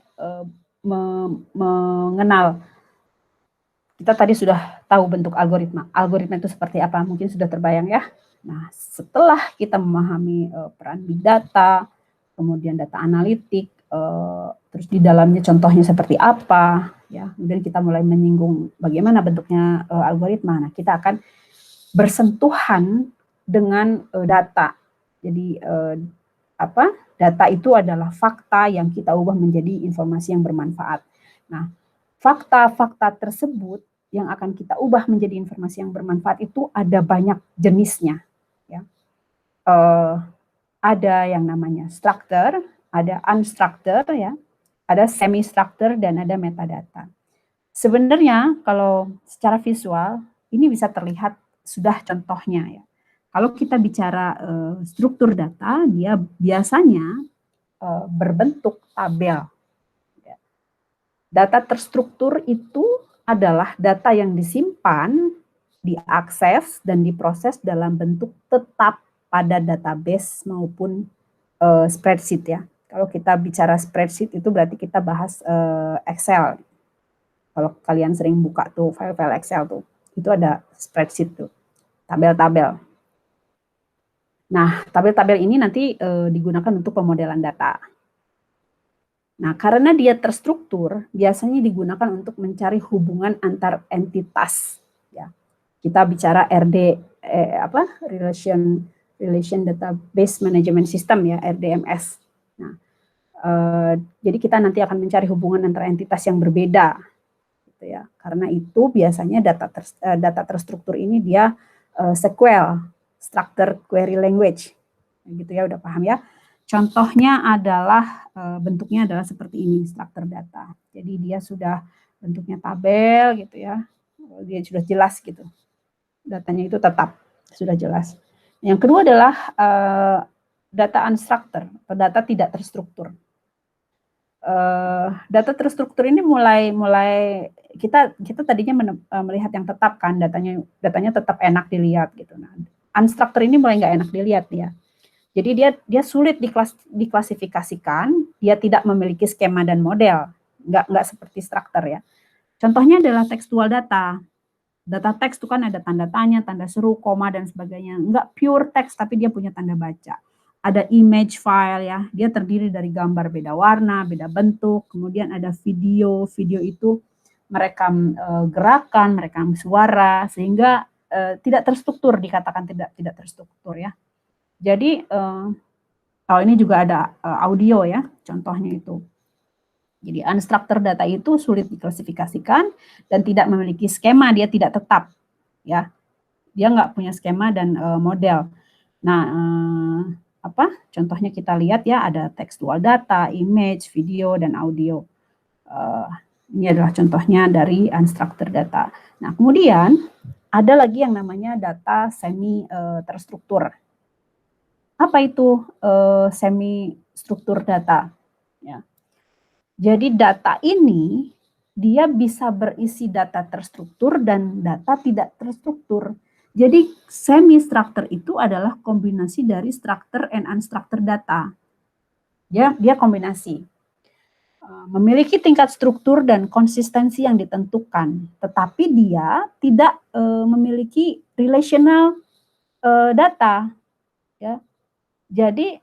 mengenal. Kita tadi sudah tahu bentuk algoritma. Algoritma itu seperti apa? Mungkin sudah terbayang ya. Nah, setelah kita memahami peran big data, kemudian data analitik, terus di dalamnya contohnya seperti apa, ya. Kemudian kita mulai menyinggung bagaimana bentuknya algoritma. Nah, kita akan bersentuhan dengan data. Jadi data itu adalah fakta yang kita ubah menjadi informasi yang bermanfaat. Nah, fakta-fakta tersebut yang akan kita ubah menjadi informasi yang bermanfaat itu ada banyak jenisnya. Ya. Ada yang namanya structure, ada unstructured, ya, ada semi-structure, dan ada metadata. Sebenarnya kalau secara visual ini bisa terlihat sudah contohnya ya. Kalau kita bicara struktur data, dia biasanya berbentuk tabel. Data terstruktur itu adalah data yang disimpan, diakses, dan diproses dalam bentuk tetap pada database maupun spreadsheet ya. Kalau kita bicara spreadsheet itu berarti kita bahas Excel. Kalau kalian sering buka tuh file-file Excel tuh, itu ada spreadsheet tuh, tabel-tabel. Nah, tabel-tabel ini nanti digunakan untuk pemodelan data. Nah, karena dia terstruktur, biasanya digunakan untuk mencari hubungan antar entitas. Ya, kita bicara Relation Database Management System ya, RDMS. Nah, jadi kita nanti akan mencari hubungan antar entitas yang berbeda, gitu ya. Karena itu biasanya data terstruktur ini dia SQL, Structured Query Language, gitu ya, udah paham ya. Contohnya adalah bentuknya adalah seperti ini, struktur data. Jadi dia sudah bentuknya tabel gitu ya, dia sudah jelas gitu. Datanya itu tetap sudah jelas. Yang kedua adalah data unstructured atau data tidak terstruktur. Data terstruktur ini mulai kita tadinya melihat yang tetap kan, datanya tetap enak dilihat gitu. Nah, unstructured ini mulai nggak enak dilihat ya. Jadi dia sulit diklasifikasikan, dia tidak memiliki skema dan model, nggak seperti structure ya. Contohnya adalah tekstual data. Data teks itu kan ada tanda tanya, tanda seru, koma dan sebagainya. Nggak pure teks, tapi dia punya tanda baca. Ada image file ya, dia terdiri dari gambar beda warna, beda bentuk, kemudian ada video itu merekam gerakan, merekam suara, sehingga tidak terstruktur, dikatakan tidak terstruktur ya. Jadi ini juga ada audio ya, contohnya itu. Jadi unstructured data itu sulit diklasifikasikan dan tidak memiliki skema, dia tidak tetap ya. Dia nggak punya skema dan model. Nah, contohnya kita lihat ya, ada tekstual data, image, video dan audio. Ini adalah contohnya dari unstructured data. Nah, kemudian ada lagi yang namanya data semi terstruktur. Apa itu semi struktur data? Ya. Jadi data ini dia bisa berisi data terstruktur dan data tidak terstruktur. Jadi semi structure itu adalah kombinasi dari structure and unstructured data. Dia kombinasi. Memiliki tingkat struktur dan konsistensi yang ditentukan, tetapi dia tidak memiliki relational data. Ya. Jadi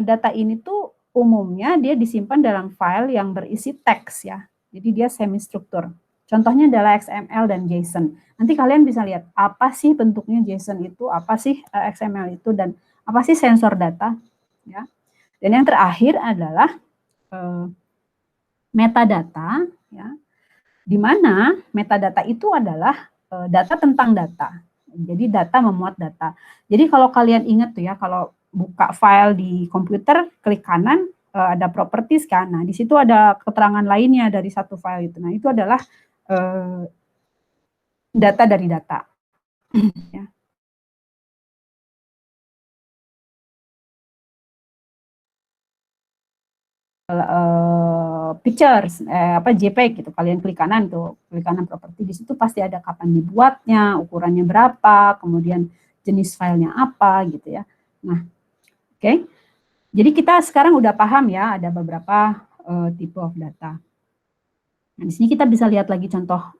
data ini tuh umumnya dia disimpan dalam file yang berisi teks ya. Jadi dia semi struktur. Contohnya adalah XML dan JSON. Nanti kalian bisa lihat apa sih bentuknya JSON itu, apa sih XML itu, dan apa sih sensor data ya. Dan yang terakhir adalah metadata ya. Di mana metadata itu adalah data tentang data. Jadi data memuat data. Jadi kalau kalian ingat tuh ya, kalau buka file di komputer, klik kanan, ada properties kan. Nah, di situ ada keterangan lainnya dari satu file itu. Nah, itu adalah data dari data. Ya. Pictures, JPEG gitu. Kalian klik kanan tuh, klik kanan properti, di situ pasti ada kapan dibuatnya, ukurannya berapa, kemudian jenis filenya apa gitu ya. Nah, oke. Jadi kita sekarang udah paham ya, ada beberapa tipe of data. Nah, di sini kita bisa lihat lagi contoh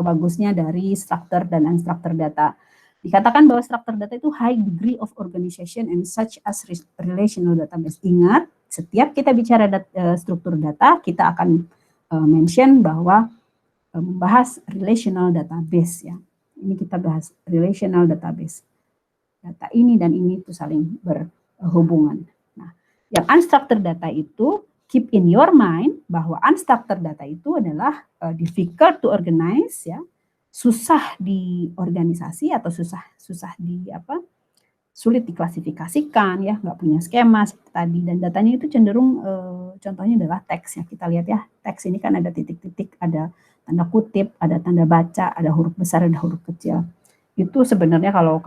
bagusnya dari structured dan unstructured data. Dikatakan bahwa structured data itu high degree of organization and such as relational database. Ingat, setiap kita bicara struktur data, kita akan mention bahwa membahas relational database ya. Ini kita bahas relational database. Data ini dan ini itu saling berhubungan. Nah, yang unstructured data itu, keep in your mind bahwa unstructured data itu adalah difficult to organize ya, susah diorganisasi atau susah sulit diklasifikasikan ya, nggak punya skema seperti tadi, dan datanya itu cenderung contohnya adalah teks ya. Kita lihat ya, teks ini kan ada titik-titik, ada tanda kutip, ada tanda baca, ada huruf besar, ada huruf kecil. Itu sebenarnya kalau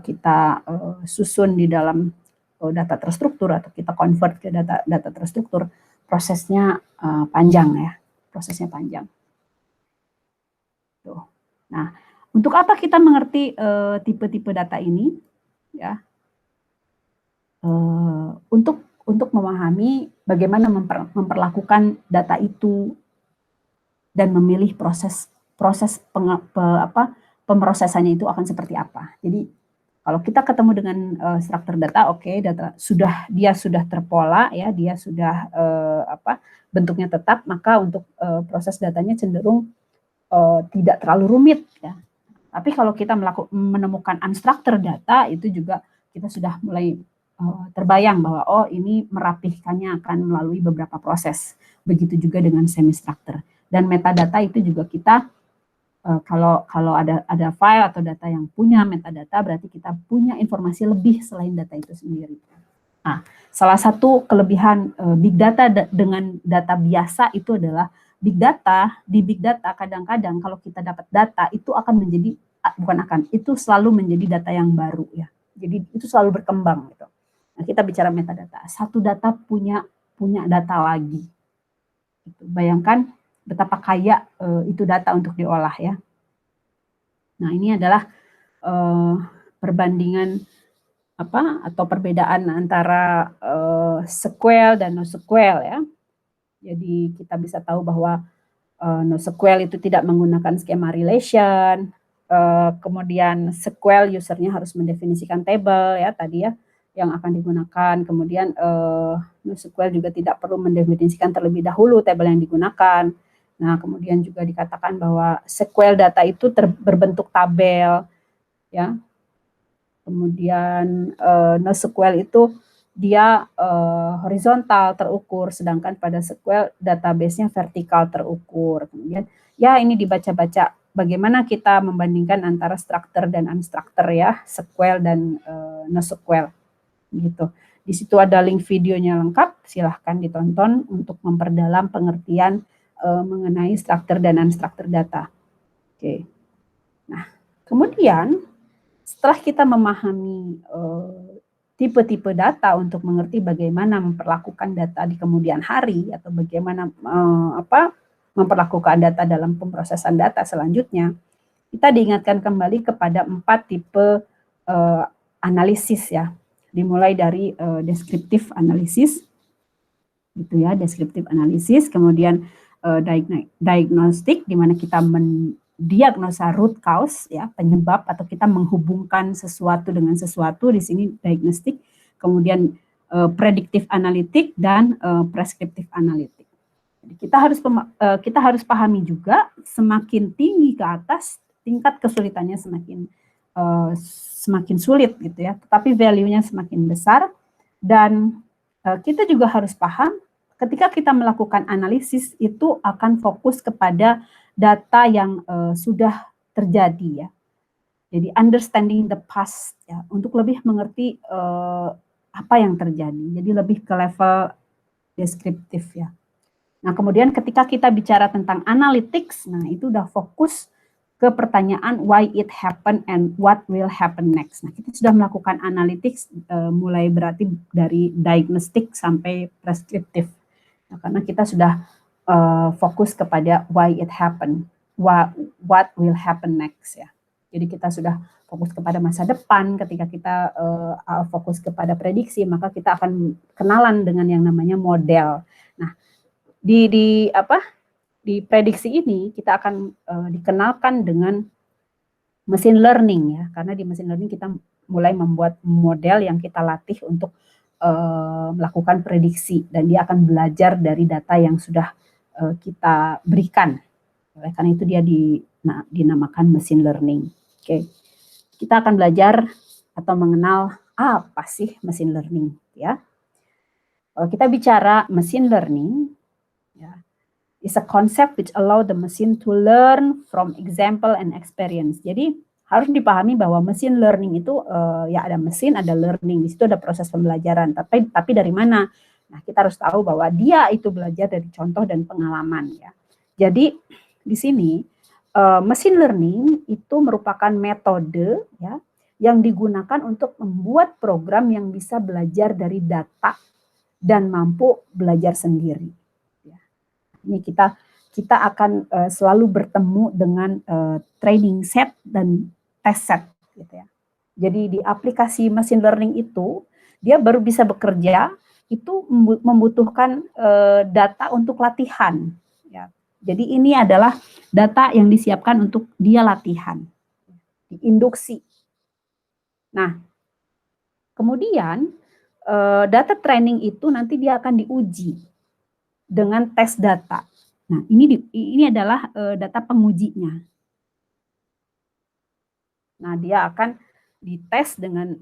kita susun di dalam data terstruktur atau kita convert ke data terstruktur, prosesnya panjang ya, prosesnya panjang. Tuh. Nah, untuk apa kita mengerti tipe-tipe data ini? Ya, untuk memahami bagaimana memperlakukan data itu dan memilih proses pemrosesannya itu akan seperti apa. Jadi kalau kita ketemu dengan struktur data, data dia sudah terpola ya, dia sudah bentuknya tetap, maka untuk proses datanya cenderung tidak terlalu rumit ya. Tapi kalau kita menemukan unstructured data, itu juga kita sudah mulai terbayang bahwa ini merapihkannya akan melalui beberapa proses. Begitu juga dengan semi-structure. Dan metadata itu juga kita kalau ada file atau data yang punya metadata, berarti kita punya informasi lebih selain data itu sendiri. Nah, salah satu kelebihan big data dengan data biasa itu adalah big data. Di big data kadang-kadang kalau kita dapat data itu itu selalu menjadi data yang baru ya. Jadi itu selalu berkembang gitu. Nah, kita bicara metadata. Satu data punya data lagi. Gitu. Bayangkan betapa kaya itu data untuk diolah ya. Nah, ini adalah perbandingan atau perbedaan antara SQL dan NoSQL ya. Jadi kita bisa tahu bahwa NoSQL itu tidak menggunakan skema relation, kemudian SQL usernya harus mendefinisikan table ya tadi ya yang akan digunakan, kemudian NoSQL juga tidak perlu mendefinisikan terlebih dahulu table yang digunakan. Nah, kemudian juga dikatakan bahwa SQL data itu berbentuk tabel ya. Kemudian NoSQL itu dia horizontal terukur, sedangkan pada SQL database-nya vertikal terukur. Kemudian ya ini dibaca-baca bagaimana kita membandingkan antara structure dan unstructure ya, SQL dan NoSQL gitu. Di situ ada link videonya lengkap, silahkan ditonton untuk memperdalam pengertian mengenai structure dan unstructure data. Oke. Nah, kemudian setelah kita memahami tipe-tipe data untuk mengerti bagaimana memperlakukan data di kemudian hari atau bagaimana memperlakukan data dalam pemrosesan data selanjutnya, kita diingatkan kembali kepada 4 tipe analisis ya. Dimulai dari descriptive analysis, gitu ya, descriptive analysis, kemudian diagnostik, di mana kita mendiagnosa root cause ya, penyebab atau kita menghubungkan sesuatu dengan sesuatu, di sini diagnostik, kemudian predictive analytic dan prescriptive analytic. Jadi kita harus pahami juga semakin tinggi ke atas tingkat kesulitannya semakin sulit gitu ya, tetapi value-nya semakin besar, dan kita juga harus paham ketika kita melakukan analisis itu akan fokus kepada data yang sudah terjadi ya. Jadi understanding the past ya, untuk lebih mengerti apa yang terjadi. Jadi lebih ke level deskriptif ya. Nah, kemudian ketika kita bicara tentang analytics, nah itu udah fokus ke pertanyaan why it happen and what will happen next. Nah, kita sudah melakukan analytics mulai berarti dari diagnostik sampai preskriptif. Nah, karena kita sudah fokus kepada why it happen, what will happen next ya. Jadi kita sudah fokus kepada masa depan. Ketika kita fokus kepada prediksi, maka kita akan kenalan dengan yang namanya model. Nah, di prediksi ini kita akan dikenalkan dengan machine learning ya, karena di machine learning kita mulai membuat model yang kita latih untuk melakukan prediksi, dan dia akan belajar dari data yang sudah kita berikan. Oleh karena itu dia dinamakan machine learning. Oke. Kita akan belajar atau mengenal apa sih machine learning ya. Kalau kita bicara machine learning ya, is a concept which allow the machine to learn from example and experience. Jadi harus dipahami bahwa machine learning itu ya ada mesin, ada learning, di situ ada proses pembelajaran. Tapi dari mana? Nah, kita harus tahu bahwa dia itu belajar dari contoh dan pengalaman ya. Jadi di sini machine learning itu merupakan metode ya yang digunakan untuk membuat program yang bisa belajar dari data dan mampu belajar sendiri. Ini kita akan selalu bertemu dengan training set dan test set gitu ya. Jadi di aplikasi machine learning itu dia baru bisa bekerja itu membutuhkan data untuk latihan ya. Jadi ini adalah data yang disiapkan untuk dia latihan, diinduksi. Nah, kemudian data training itu nanti dia akan diuji dengan tes data. Nah, ini adalah data pengujinya. Nah, dia akan dites dengan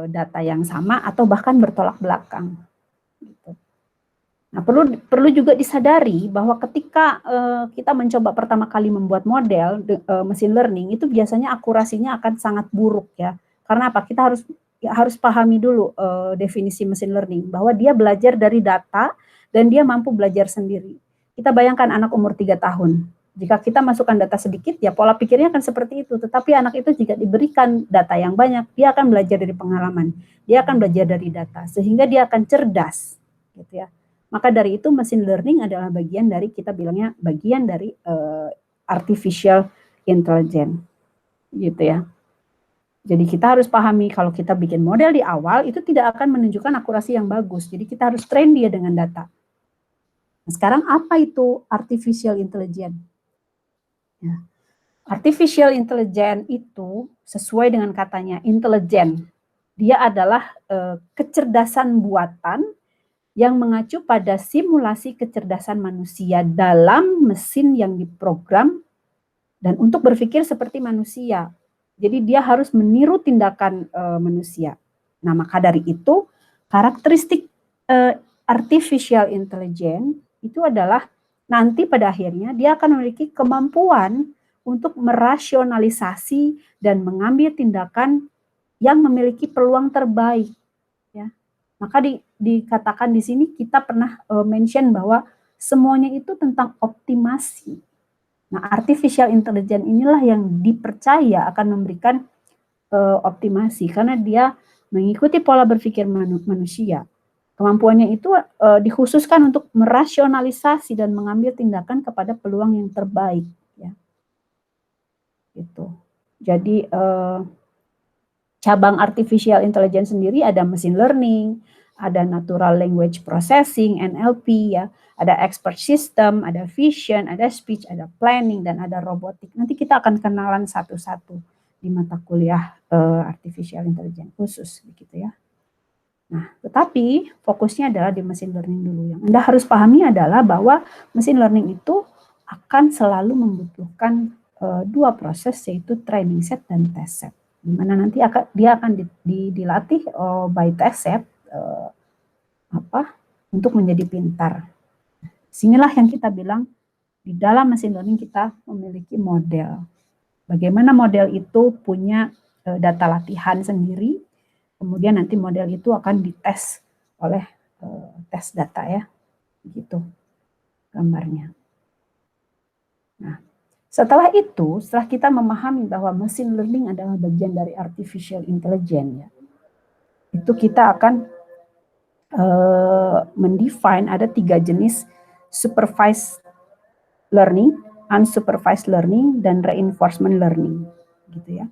data yang sama atau bahkan bertolak belakang. Gitu. Nah, perlu juga disadari bahwa ketika kita mencoba pertama kali membuat model machine learning itu biasanya akurasinya akan sangat buruk ya. Karena apa? Kita harus pahami dulu definisi machine learning bahwa dia belajar dari data dan dia mampu belajar sendiri. Kita bayangkan anak umur 3 tahun. Jika kita masukkan data sedikit, ya pola pikirnya akan seperti itu. Tetapi anak itu jika diberikan data yang banyak, dia akan belajar dari pengalaman. Dia akan belajar dari data, sehingga dia akan cerdas. Gitu ya. Maka dari itu machine learning adalah bagian dari, kita bilangnya bagian dari artificial intelligence, gitu ya. Jadi kita harus pahami kalau kita bikin model di awal itu tidak akan menunjukkan akurasi yang bagus. Jadi kita harus train dia dengan data. Nah, sekarang apa itu artificial intelligence? Ya. Artificial intelligence itu sesuai dengan katanya intelijen. Dia adalah kecerdasan buatan yang mengacu pada simulasi kecerdasan manusia dalam mesin yang diprogram dan untuk berpikir seperti manusia. Jadi dia harus meniru tindakan manusia. Nah, maka dari itu karakteristik artificial intelligence itu adalah nanti pada akhirnya dia akan memiliki kemampuan untuk merasionalisasi dan mengambil tindakan yang memiliki peluang terbaik. Ya, maka dikatakan di sini kita pernah mention bahwa semuanya itu tentang optimasi. Nah, artificial intelligence inilah yang dipercaya akan memberikan optimasi karena dia mengikuti pola berpikir manusia. Kemampuannya itu dikhususkan untuk merasionalisasi dan mengambil tindakan kepada peluang yang terbaik. Ya. Gitu. Jadi cabang artificial intelligence sendiri ada machine learning, ada natural language processing (NLP), ya, ada expert system, ada vision, ada speech, ada planning, dan ada robotik. Nanti kita akan kenalan satu-satu di mata kuliah artificial intelligence khusus, begitu ya. Nah, tetapi fokusnya adalah di machine learning dulu. Yang Anda harus pahami adalah bahwa machine learning itu akan selalu membutuhkan dua proses, yaitu training set dan test set. Di mana nanti dia akan dilatih by test set untuk menjadi pintar. Sinilah yang kita bilang di dalam machine learning kita memiliki model. Bagaimana model itu punya data latihan sendiri, kemudian nanti model itu akan dites oleh tes data, ya, begitu gambarnya. Nah, setelah kita memahami bahwa machine learning adalah bagian dari artificial intelligence, ya, itu kita akan mendefine ada 3 jenis supervised learning, unsupervised learning, dan reinforcement learning, gitu ya.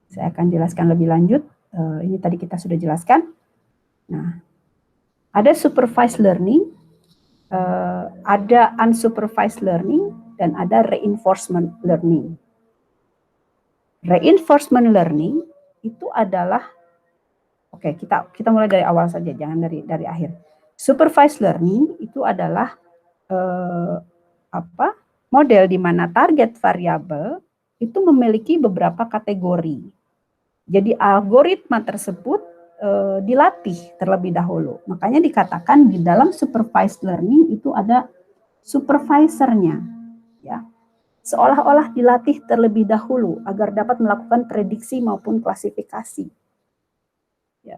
Saya akan jelaskan lebih lanjut. Ini tadi kita sudah jelaskan. Nah, ada supervised learning, ada unsupervised learning, dan ada reinforcement learning. Reinforcement learning itu adalah, oke, kita mulai dari awal saja, jangan dari akhir. Supervised learning itu adalah model di mana target variabel itu memiliki beberapa kategori. Jadi algoritma tersebut dilatih terlebih dahulu. Makanya dikatakan di dalam supervised learning itu ada supervisornya, ya. Seolah-olah dilatih terlebih dahulu agar dapat melakukan prediksi maupun klasifikasi. Ya.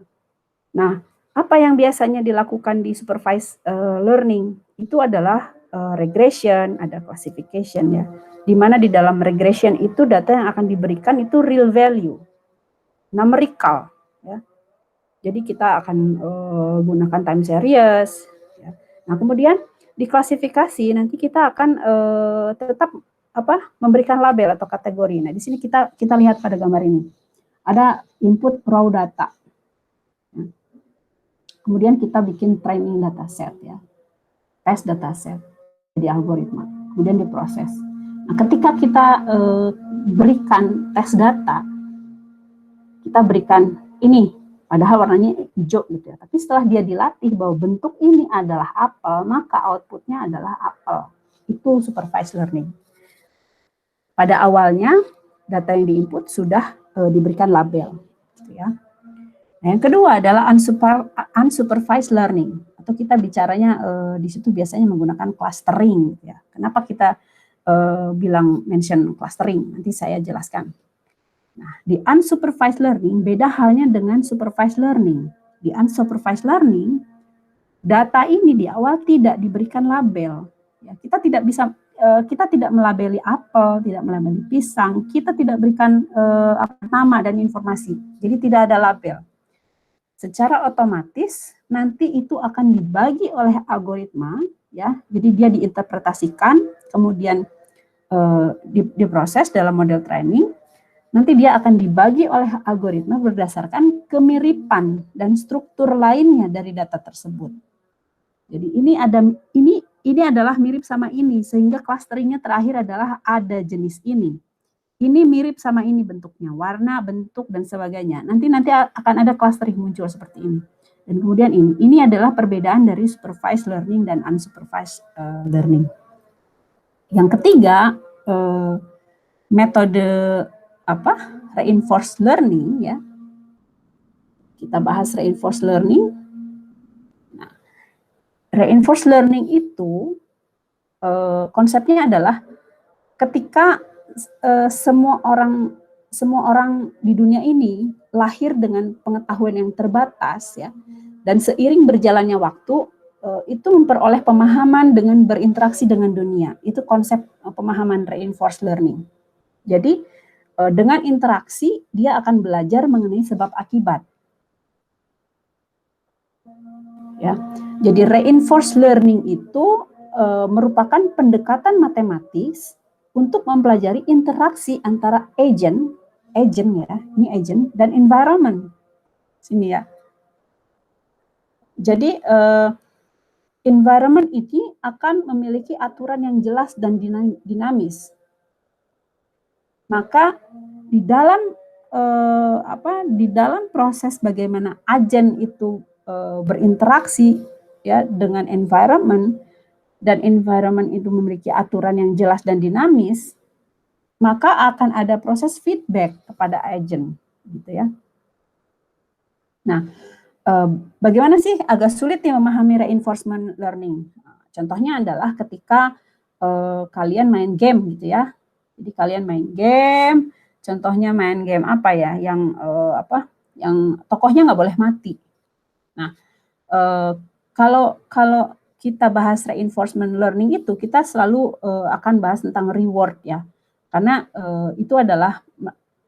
Nah, apa yang biasanya dilakukan di supervised learning itu adalah regression, ada classification, ya. Di mana di dalam regression itu data yang akan diberikan itu real value, numerical, ya. Jadi kita akan gunakan time series, ya. Nah, kemudian di klasifikasi nanti kita akan tetap memberikan label atau kategori. Nah, di sini kita lihat pada gambar ini. Ada input raw data. Kemudian kita bikin training data set, ya. Test data set di algoritma. Kemudian diproses. Nah, ketika kita berikan tes data, kita berikan ini, padahal warnanya hijau gitu ya. Tapi setelah dia dilatih bahwa bentuk ini adalah apel, maka outputnya adalah apel. Itu supervised learning. Pada awalnya data yang diinput sudah diberikan label, gitu ya. Nah, yang kedua adalah unsupervised learning, atau kita bicaranya di situ biasanya menggunakan clustering, ya. Kenapa kita mention clustering? Nanti saya jelaskan. Nah, di unsupervised learning beda halnya dengan supervised learning. Di unsupervised learning, data ini di awal tidak diberikan label. Ya, kita tidak melabeli apel, tidak melabeli pisang, kita tidak berikan nama dan informasi. Jadi tidak ada label. secara otomatis nanti itu akan dibagi oleh algoritma, ya. Jadi dia diinterpretasikan, kemudian diproses dalam model training. Nanti dia akan dibagi oleh algoritma berdasarkan kemiripan dan struktur lainnya dari data tersebut. Jadi ini adalah mirip sama ini, sehingga clusteringnya terakhir adalah ada jenis ini. Ini mirip sama ini bentuknya, warna, bentuk, dan sebagainya. Nanti akan ada clustering muncul seperti ini. Dan kemudian ini adalah perbedaan dari supervised learning dan unsupervised learning. Yang ketiga, metode reinforced learning, ya. Kita bahas reinforced learning. Nah, reinforced learning itu konsepnya adalah ketika semua orang di dunia ini lahir dengan pengetahuan yang terbatas, ya, dan seiring berjalannya waktu itu memperoleh pemahaman dengan berinteraksi dengan dunia. Itu konsep pemahaman reinforced learning. Jadi dengan interaksi dia akan belajar mengenai sebab akibat. Ya, jadi reinforced learning itu merupakan pendekatan matematis untuk mempelajari interaksi antara agent ya, ini agent, dan environment. Sini ya. Jadi environment ini akan memiliki aturan yang jelas dan dinamis. Maka di dalam proses bagaimana agen itu berinteraksi, ya, dengan environment, dan environment itu memiliki aturan yang jelas dan dinamis, maka akan ada proses feedback kepada agent, gitu ya. Nah, bagaimana sih? Agak sulit ya memahami reinforcement learning. Contohnya adalah ketika kalian main game, gitu ya. Jadi kalian main game, contohnya main game apa ya, yang tokohnya nggak boleh mati. Nah, kalau kita bahas reinforcement learning itu, kita selalu akan bahas tentang reward, ya, karena itu adalah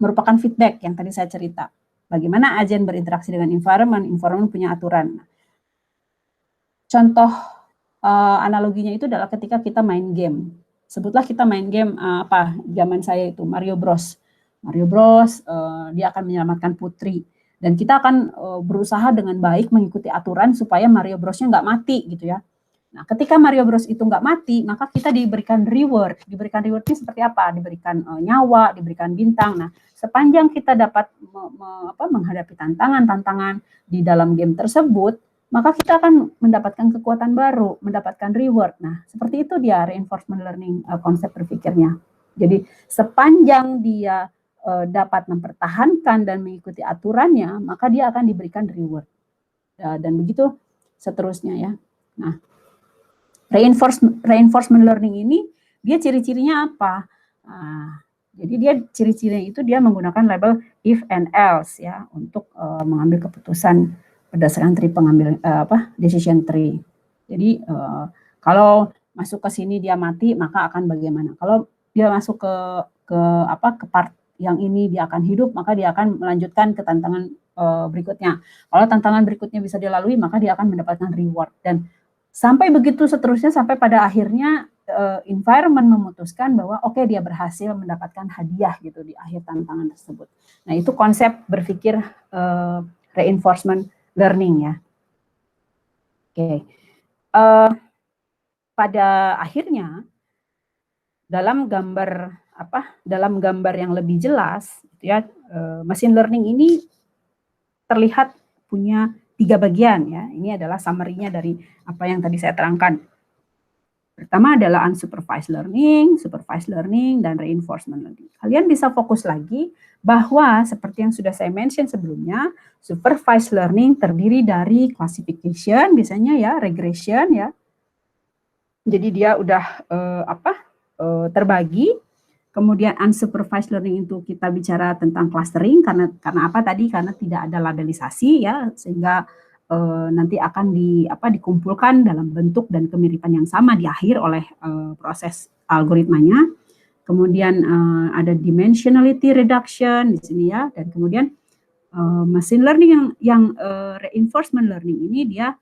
merupakan feedback yang tadi saya cerita. Bagaimana agen berinteraksi dengan environment punya aturan. Contoh analoginya itu adalah ketika kita main game. Sebutlah kita main game zaman saya itu Mario Bros. Mario Bros, dia akan menyelamatkan putri. Dan kita akan berusaha dengan baik mengikuti aturan supaya Mario Bros-nya nggak mati, gitu ya. Nah, ketika Mario Bros itu nggak mati, maka kita diberikan reward. Diberikan rewardnya seperti apa? Diberikan nyawa, diberikan bintang. Nah, sepanjang kita dapat menghadapi tantangan di dalam game tersebut, maka kita akan mendapatkan kekuatan baru, mendapatkan reward. Nah, seperti itu dia reinforcement learning konsep berpikirnya. Jadi, sepanjang dia dapat mempertahankan dan mengikuti aturannya, maka dia akan diberikan reward. Dan begitu seterusnya, ya. Nah, reinforcement learning ini, dia ciri-cirinya apa? Jadi dia ciri-cirinya itu dia menggunakan label if and else, ya, untuk mengambil keputusan berdasarkan decision tree. Jadi kalau masuk ke sini dia mati, maka akan bagaimana? Kalau dia masuk ke part yang ini dia akan hidup, maka dia akan melanjutkan ke tantangan berikutnya. Kalau tantangan berikutnya bisa dilalui, maka dia akan mendapatkan reward. Dan sampai begitu seterusnya, sampai pada akhirnya environment memutuskan bahwa oke, dia berhasil mendapatkan hadiah gitu di akhir tantangan tersebut. Nah, itu konsep berpikir reinforcement learning, ya. Oke. Pada akhirnya dalam gambar yang lebih jelas, gitu ya, machine learning ini terlihat punya 3 bagian, ya. Ini adalah summary-nya dari apa yang tadi saya terangkan. Pertama adalah unsupervised learning, supervised learning, dan reinforcement learning. Kalian bisa fokus lagi bahwa seperti yang sudah saya mention sebelumnya, supervised learning terdiri dari classification, biasanya ya, regression, ya. Jadi dia udah terbagi. Kemudian unsupervised learning itu kita bicara tentang clustering, karena apa tadi? Karena tidak ada labelisasi, ya, sehingga nanti akan dikumpulkan dalam bentuk dan kemiripan yang sama di akhir oleh proses algoritmanya. Kemudian ada dimensionality reduction di sini, ya, dan kemudian machine learning yang reinforcement learning ini dia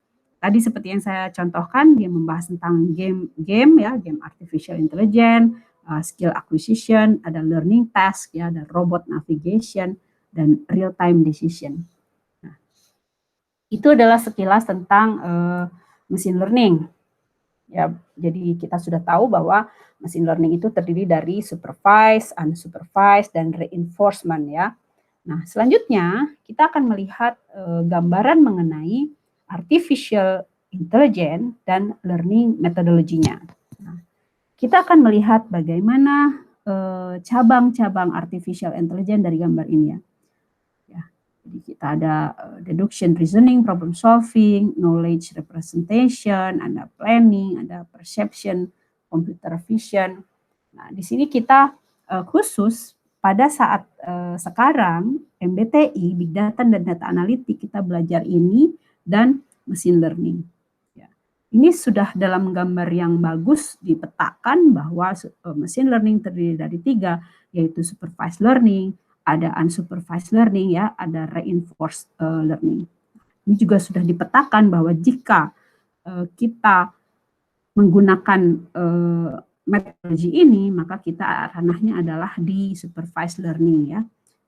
tadi seperti yang saya contohkan, dia membahas tentang game artificial intelligence, skill acquisition, ada learning task, ya, ada robot navigation, dan real time decision. Nah, itu adalah sekilas tentang machine learning. Ya, jadi kita sudah tahu bahwa machine learning itu terdiri dari supervised, unsupervised, dan reinforcement, ya. Nah, selanjutnya kita akan melihat gambaran mengenai artificial intelligence dan learning metodologinya. Nah, kita akan melihat bagaimana cabang-cabang artificial intelligence dari gambar ini, ya. Jadi kita ada deduction, reasoning, problem solving, knowledge representation, ada planning, ada perception, computer vision. Nah, di sini kita khusus pada saat sekarang MBTI, Big Data dan Data Analitik, kita belajar ini dan machine learning. Ya. Ini sudah dalam gambar yang bagus dipetakan bahwa machine learning terdiri dari 3, yaitu supervised learning, ada unsupervised learning, ya, ada reinforced learning. Ini juga sudah dipetakan bahwa jika kita menggunakan metodologi ini, maka kita ranahnya adalah di supervised learning, ya.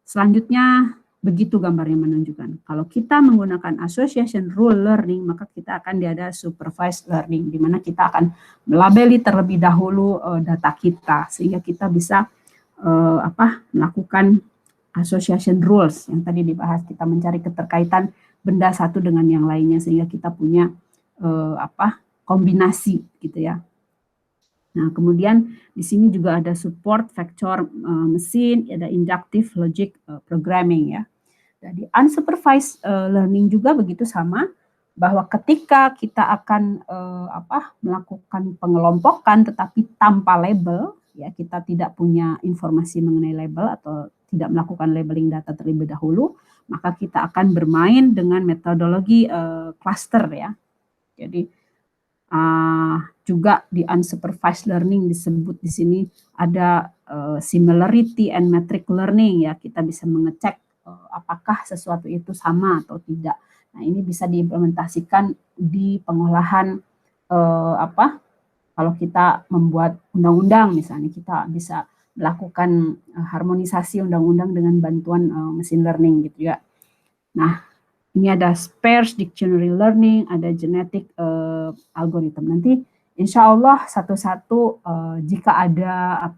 Selanjutnya begitu gambarnya menunjukkan. Kalau kita menggunakan association rule learning, maka kita akan ada supervised learning, di mana kita akan melabeli terlebih dahulu data kita sehingga kita bisa melakukan association rules yang tadi dibahas, kita mencari keterkaitan benda satu dengan yang lainnya sehingga kita punya kombinasi gitu, ya. Nah, kemudian di sini juga ada support vector mesin, ada inductive logic programming, ya. Jadi unsupervised learning juga begitu sama, bahwa ketika kita akan melakukan pengelompokan tetapi tanpa label, ya, kita tidak punya informasi mengenai label atau tidak melakukan labeling data terlebih dahulu, maka kita akan bermain dengan metodologi cluster, ya. Jadi juga di unsupervised learning disebut di sini ada similarity and metric learning, ya. Kita bisa mengecek apakah sesuatu itu sama atau tidak. Nah, ini bisa diimplementasikan di pengolahan kalau kita membuat undang-undang misalnya, kita bisa melakukan harmonisasi undang-undang dengan bantuan machine learning gitu, ya. Nah, ini ada sparse dictionary learning, ada genetic algorithm. Nanti insya Allah satu-satu jika ada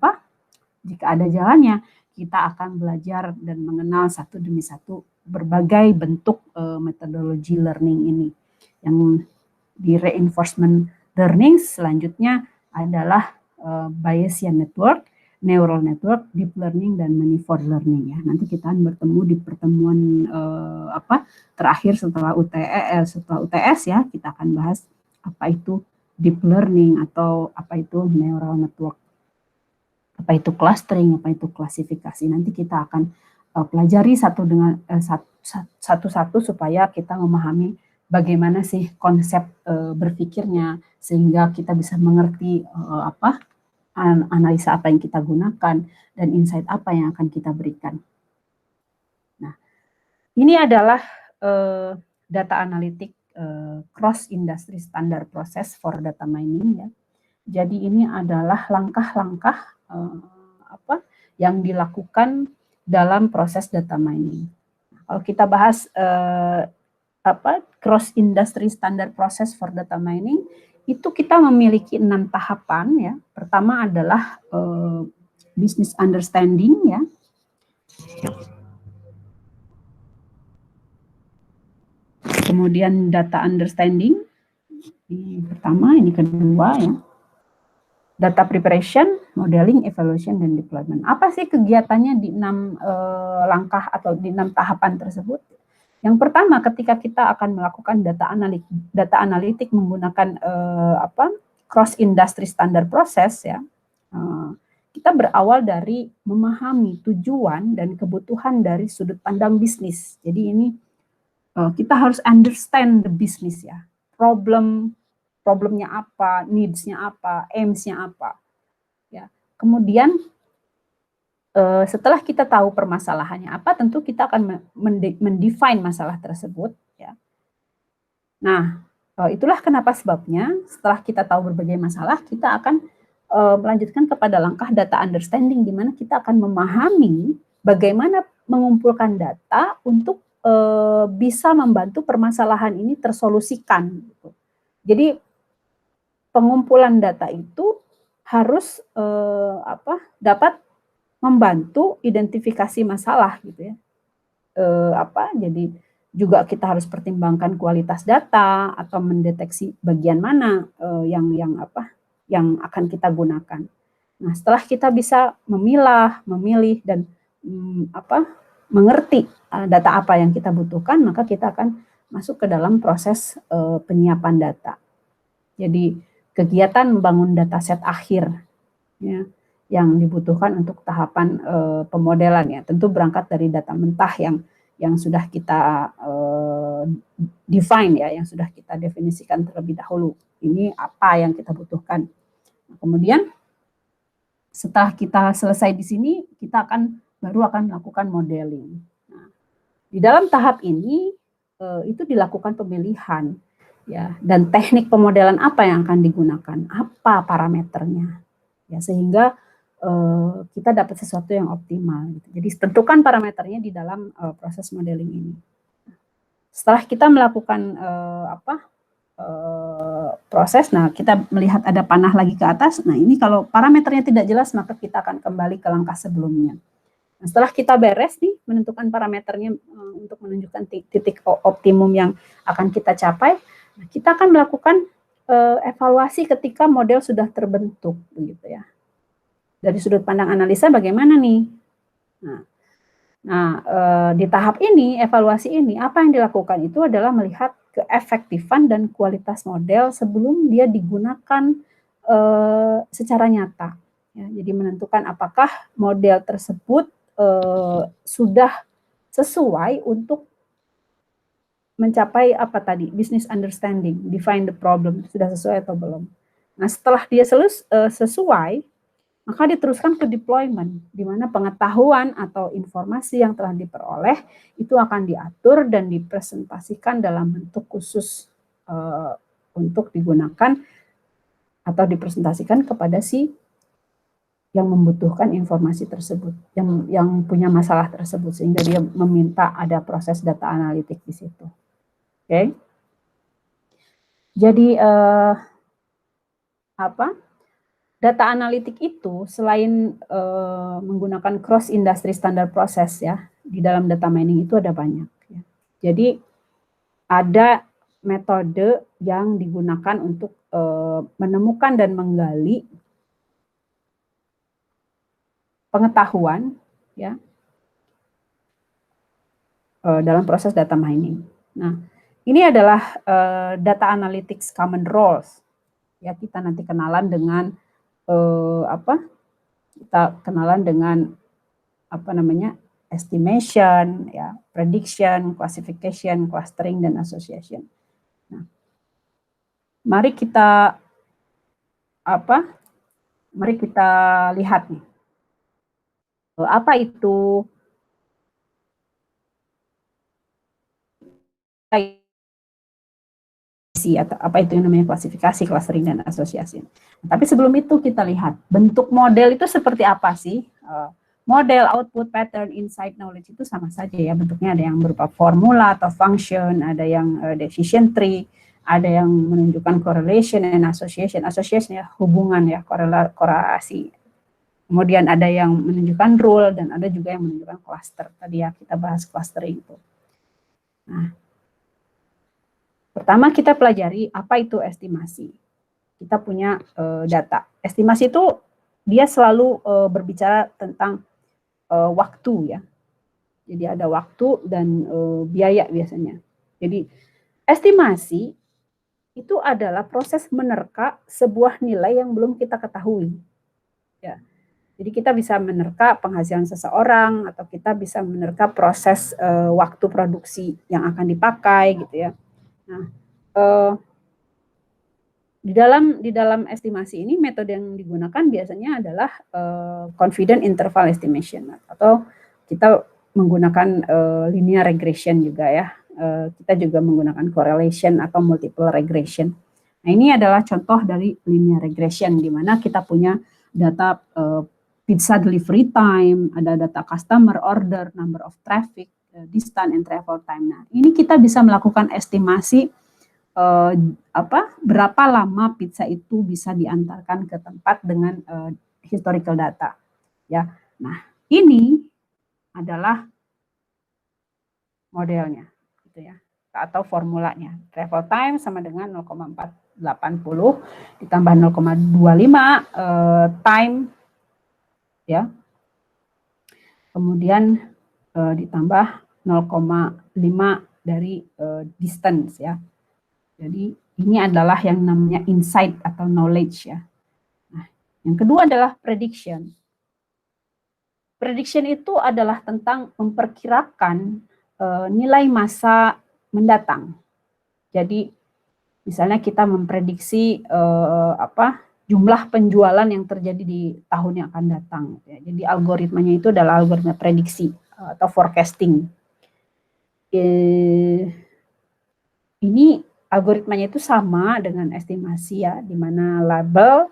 jalannya, kita akan belajar dan mengenal satu demi satu berbagai bentuk metodologi learning ini. Yang di reinforcement learning selanjutnya adalah Bayesian network, neural network, deep learning, dan manifold learning, ya. Nanti kita akan bertemu di pertemuan terakhir setelah UTS, ya. Kita akan bahas apa itu deep learning atau apa itu neural network, apa itu clustering, apa itu klasifikasi. Nanti kita akan pelajari satu-satu supaya kita memahami bagaimana sih konsep berpikirnya sehingga kita bisa mengerti analisa apa yang kita gunakan dan insight apa yang akan kita berikan. Nah, ini adalah data analitik cross industry standard process for data mining, ya. Jadi ini adalah langkah-langkah yang dilakukan dalam proses data mining. Nah, kalau kita bahas cross industry standard process for data mining, itu kita memiliki 6 tahapan, ya. Pertama adalah business understanding, ya. Kemudian data understanding, ini pertama, ini kedua, ya. Data preparation, modeling, evaluation, dan deployment. Apa sih kegiatannya di 6 langkah atau di 6 tahapan tersebut? Yang pertama, ketika kita akan melakukan data analitik menggunakan cross industry standard process, ya, kita berawal dari memahami tujuan dan kebutuhan dari sudut pandang bisnis. Jadi ini kita harus understand the business, ya. Problemnya apa, needs-nya apa, aims-nya apa, ya. Kemudian setelah kita tahu permasalahannya apa, tentu kita akan mendefine masalah tersebut, ya. Nah, itulah kenapa sebabnya setelah kita tahu berbagai masalah, kita akan melanjutkan kepada langkah data understanding, di mana kita akan memahami bagaimana mengumpulkan data untuk bisa membantu permasalahan ini tersolusikan. Gitu. Jadi pengumpulan data itu harus dapat membantu identifikasi masalah, gitu ya. Jadi juga kita harus pertimbangkan kualitas data atau mendeteksi bagian mana yang akan kita gunakan. Nah, setelah kita bisa memilah, memilih dan mengerti data apa yang kita butuhkan, maka kita akan masuk ke dalam proses penyiapan data. Jadi kegiatan membangun dataset akhir, ya, yang dibutuhkan untuk tahapan pemodelan, ya, tentu berangkat dari data mentah yang sudah kita define, ya, yang sudah kita definisikan terlebih dahulu. Ini apa yang kita butuhkan. Nah, kemudian setelah kita selesai di sini, kita baru akan melakukan modeling. Nah, di dalam tahap ini itu dilakukan pemilihan, ya, dan teknik pemodelan apa yang akan digunakan, apa parameternya, ya, sehingga kita dapat sesuatu yang optimal. Gitu. Jadi tentukan parameternya di dalam proses modeling ini. Setelah kita melakukan proses, nah kita melihat ada panah lagi ke atas. Nah ini kalau parameternya tidak jelas, maka kita akan kembali ke langkah sebelumnya. Nah, setelah kita beres nih menentukan parameternya untuk menunjukkan titik optimum yang akan kita capai, nah, kita akan melakukan evaluasi ketika model sudah terbentuk, begitu ya. Dari sudut pandang analisa bagaimana nih? Nah, di tahap ini, evaluasi ini, apa yang dilakukan itu adalah melihat keefektifan dan kualitas model sebelum dia digunakan secara nyata. Ya, jadi menentukan apakah model tersebut sudah sesuai untuk mencapai apa tadi, business understanding, define the problem, sudah sesuai atau belum. Nah, setelah dia sesuai, maka diteruskan ke deployment, di mana pengetahuan atau informasi yang telah diperoleh itu akan diatur dan dipresentasikan dalam bentuk khusus untuk digunakan atau dipresentasikan kepada si yang membutuhkan informasi tersebut, yang punya masalah tersebut, sehingga dia meminta ada proses data analitik di situ. Oke. Jadi data analitik itu selain menggunakan cross industry standard process, ya, di dalam data mining itu ada banyak. Ya. Jadi ada metode yang digunakan untuk menemukan dan menggali pengetahuan, ya, dalam proses data mining. Nah, ini adalah data analytics common roles. Ya, kita nanti kenalan dengan estimation, ya, prediction, classification, clustering, dan association. Nah, mari kita lihat nih, apa itu atau apa itu yang namanya klasifikasi, clustering, dan asosiasi. Tapi sebelum itu kita lihat bentuk model itu seperti apa sih? Model, output, pattern, insight, knowledge itu sama saja ya bentuknya. Ada yang berupa formula atau function, ada yang decision tree, ada yang menunjukkan correlation and association. Association ya hubungan ya, korelasi. Kemudian ada yang menunjukkan rule dan ada juga yang menunjukkan cluster. Tadi ya kita bahas clustering itu. Nah, pertama kita pelajari apa itu estimasi. Kita punya data. Estimasi itu dia selalu berbicara tentang waktu ya. Jadi ada waktu dan biaya biasanya. Jadi estimasi itu adalah proses menerka sebuah nilai yang belum kita ketahui. Ya. Jadi kita bisa menerka penghasilan seseorang atau kita bisa menerka proses waktu produksi yang akan dipakai gitu ya. Nah, di dalam estimasi ini metode yang digunakan biasanya adalah confidence interval estimation, atau kita menggunakan linear regression juga ya. Kita juga menggunakan correlation atau multiple regression. Nah, ini adalah contoh dari linear regression, di mana kita punya data pizza delivery time, ada data customer order, number of traffic, distance and travel time. Nah, ini kita bisa melakukan estimasi berapa lama pizza itu bisa diantarkan ke tempat dengan historical data. Ya, nah ini adalah modelnya, gitu ya, atau formulanya. Travel time sama dengan 0,480 ditambah 0,25 time, ya. Kemudian ditambah 0,5 dari distance, ya. Jadi ini adalah yang namanya insight atau knowledge, ya. Nah, yang kedua adalah prediction. Prediction itu adalah tentang memperkirakan nilai masa mendatang. Jadi misalnya kita memprediksi jumlah penjualan yang terjadi di tahun yang akan datang. Ya. Jadi algoritmanya itu adalah algoritma prediksi atau forecasting. Ini algoritmanya itu sama dengan estimasi, ya, di mana label,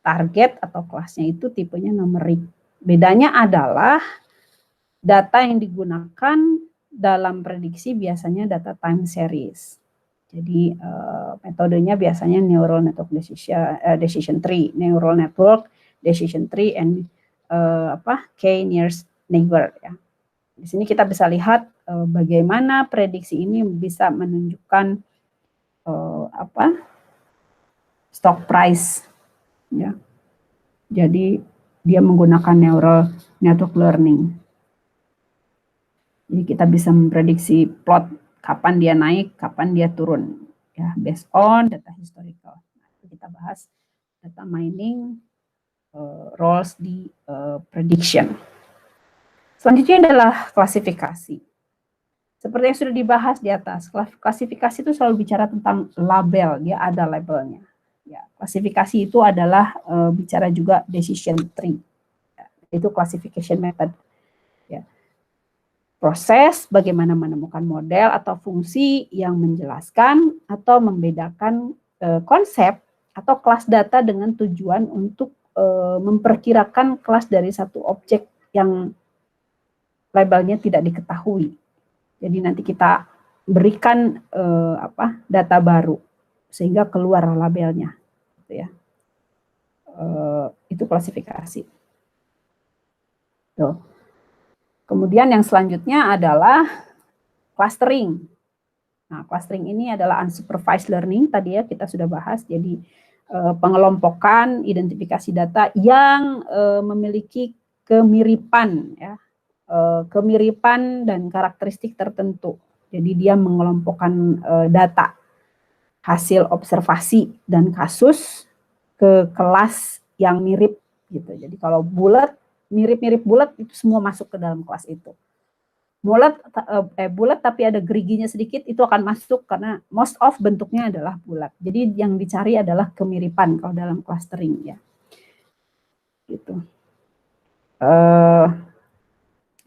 target atau kelasnya itu tipenya numerik. Bedanya adalah data yang digunakan dalam prediksi biasanya data time series. Jadi metodenya biasanya neural network decision tree, neural network decision tree, and k-nearest neighbor, ya. Di sini kita bisa lihat bagaimana prediksi ini bisa menunjukkan stock price, ya. Jadi dia menggunakan neural network learning. Jadi kita bisa memprediksi plot kapan dia naik, kapan dia turun, ya, based on data historical. Nah, kita bahas data mining roles di prediction. Selanjutnya adalah klasifikasi. Seperti yang sudah dibahas di atas, klasifikasi itu selalu bicara tentang label, dia ada labelnya. Ya, klasifikasi itu adalah bicara juga decision tree, ya, itu classification method. Ya. Proses bagaimana menemukan model atau fungsi yang menjelaskan atau membedakan konsep atau kelas data dengan tujuan untuk memperkirakan kelas dari satu objek yang labelnya tidak diketahui. Jadi nanti kita berikan data baru sehingga keluar labelnya, gitu ya. Itu klasifikasi. Tuh. Kemudian yang selanjutnya adalah clustering. Nah, clustering ini adalah unsupervised learning, tadi ya kita sudah bahas. Jadi pengelompokan identifikasi data yang memiliki kemiripan, ya, kemiripan dan karakteristik tertentu. Jadi dia mengelompokkan data hasil observasi dan kasus ke kelas yang mirip, gitu. Jadi kalau bulat, mirip-mirip bulat, itu semua masuk ke dalam kelas itu. Bulat tapi ada geriginya sedikit, itu akan masuk karena most of bentuknya adalah bulat. Jadi yang dicari adalah kemiripan kalau dalam clustering, ya. Gitu.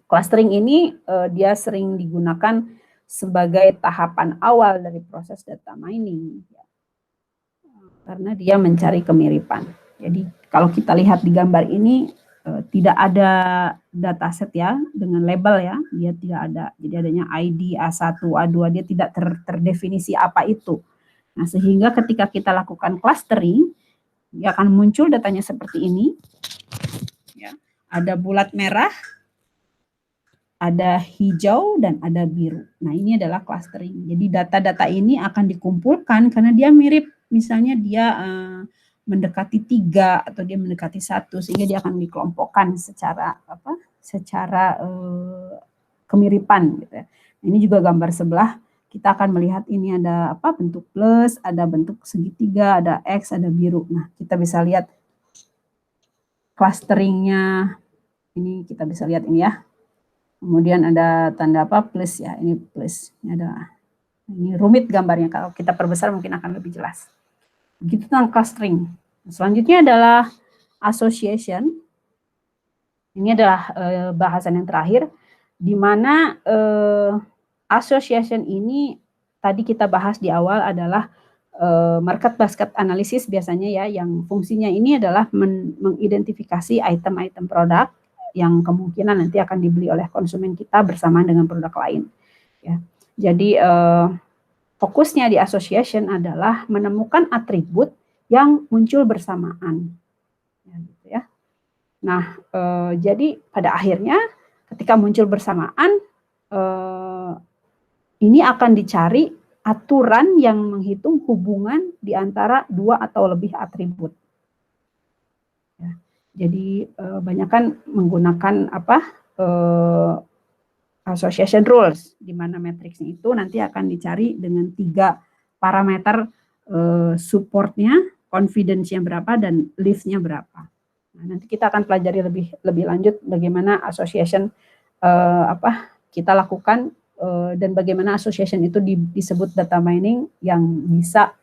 Clustering ini dia sering digunakan sebagai tahapan awal dari proses data mining, ya. Karena dia mencari kemiripan. Jadi kalau kita lihat di gambar ini tidak ada dataset, ya, dengan label, ya, dia tidak ada. Jadi adanya ID A1, A2, dia tidak terdefinisi apa itu. Nah, sehingga ketika kita lakukan clustering, dia akan muncul datanya seperti ini, ya. Ada bulat merah, ada hijau, dan ada biru. Nah, ini adalah clustering. Jadi data-data ini akan dikumpulkan karena dia mirip, misalnya dia mendekati 3 atau dia mendekati 1, sehingga dia akan dikelompokkan secara kemiripan, gitu ya. Ini juga gambar sebelah, kita akan melihat ini ada bentuk plus, ada bentuk segitiga, ada X, ada biru. Nah, kita bisa lihat clusteringnya, ini kita bisa lihat ini, ya. Kemudian ada tanda plus, ya, ini plus. Ini rumit gambarnya, kalau kita perbesar mungkin akan lebih jelas. Begitu tentang clustering. Selanjutnya adalah association. Ini adalah bahasan yang terakhir, di mana association ini tadi kita bahas di awal adalah market basket analysis biasanya ya, yang fungsinya ini adalah mengidentifikasi item-item produk yang kemungkinan nanti akan dibeli oleh konsumen kita bersamaan dengan produk lain. Ya. Jadi fokusnya di association adalah menemukan atribut yang muncul bersamaan. Ya, gitu ya. Nah, jadi pada akhirnya ketika muncul bersamaan, ini akan dicari aturan yang menghitung hubungan di antara dua atau lebih atribut. Ya, jadi banyak kan menggunakan association rules, di mana matriksnya itu nanti akan dicari dengan 3 parameter supportnya, confidence-nya berapa, dan lift-nya berapa. Nah, nanti kita akan pelajari lebih lanjut bagaimana association kita lakukan dan bagaimana association itu disebut data mining yang bisa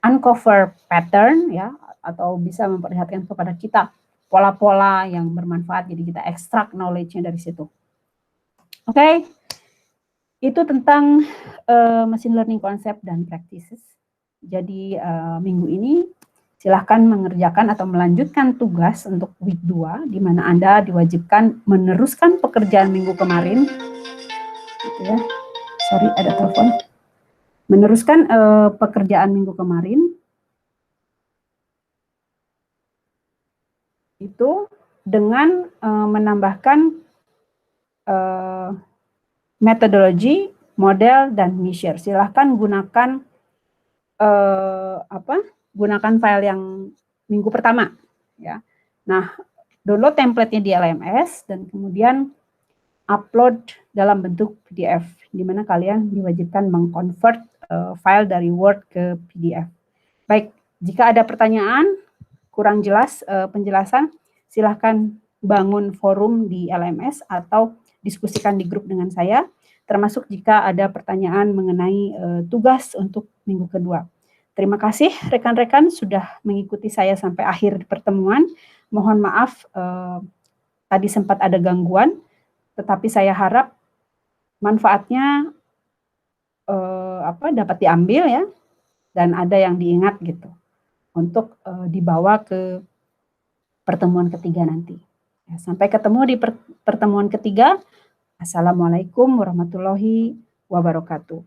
uncover pattern ya, atau bisa memperlihatkan kepada kita pola-pola yang bermanfaat, jadi kita extract knowledge-nya dari situ. Oke, itu tentang machine learning concept dan practices. Jadi minggu ini silahkan mengerjakan atau melanjutkan tugas untuk week 2, di mana Anda diwajibkan meneruskan pekerjaan minggu kemarin. Gitu ya. Sorry, ada telepon. Meneruskan pekerjaan minggu kemarin itu dengan menambahkan metodologi, model, dan measure. Silahkan gunakan gunakan file yang minggu pertama ya. Nah, download template-nya di LMS dan kemudian upload dalam bentuk PDF, di mana kalian diwajibkan mengconvert file dari Word ke PDF. Baik, jika ada pertanyaan kurang jelas penjelasan, silahkan bangun forum di LMS atau diskusikan di grup dengan saya, termasuk jika ada pertanyaan mengenai tugas untuk minggu kedua. Terima kasih rekan-rekan sudah mengikuti saya sampai akhir pertemuan. Mohon maaf tadi sempat ada gangguan, tetapi saya harap manfaatnya dapat diambil ya, dan ada yang diingat gitu untuk dibawa ke pertemuan ketiga nanti. Ya, sampai ketemu di pertemuan ketiga. Assalamualaikum warahmatullahi wabarakatuh.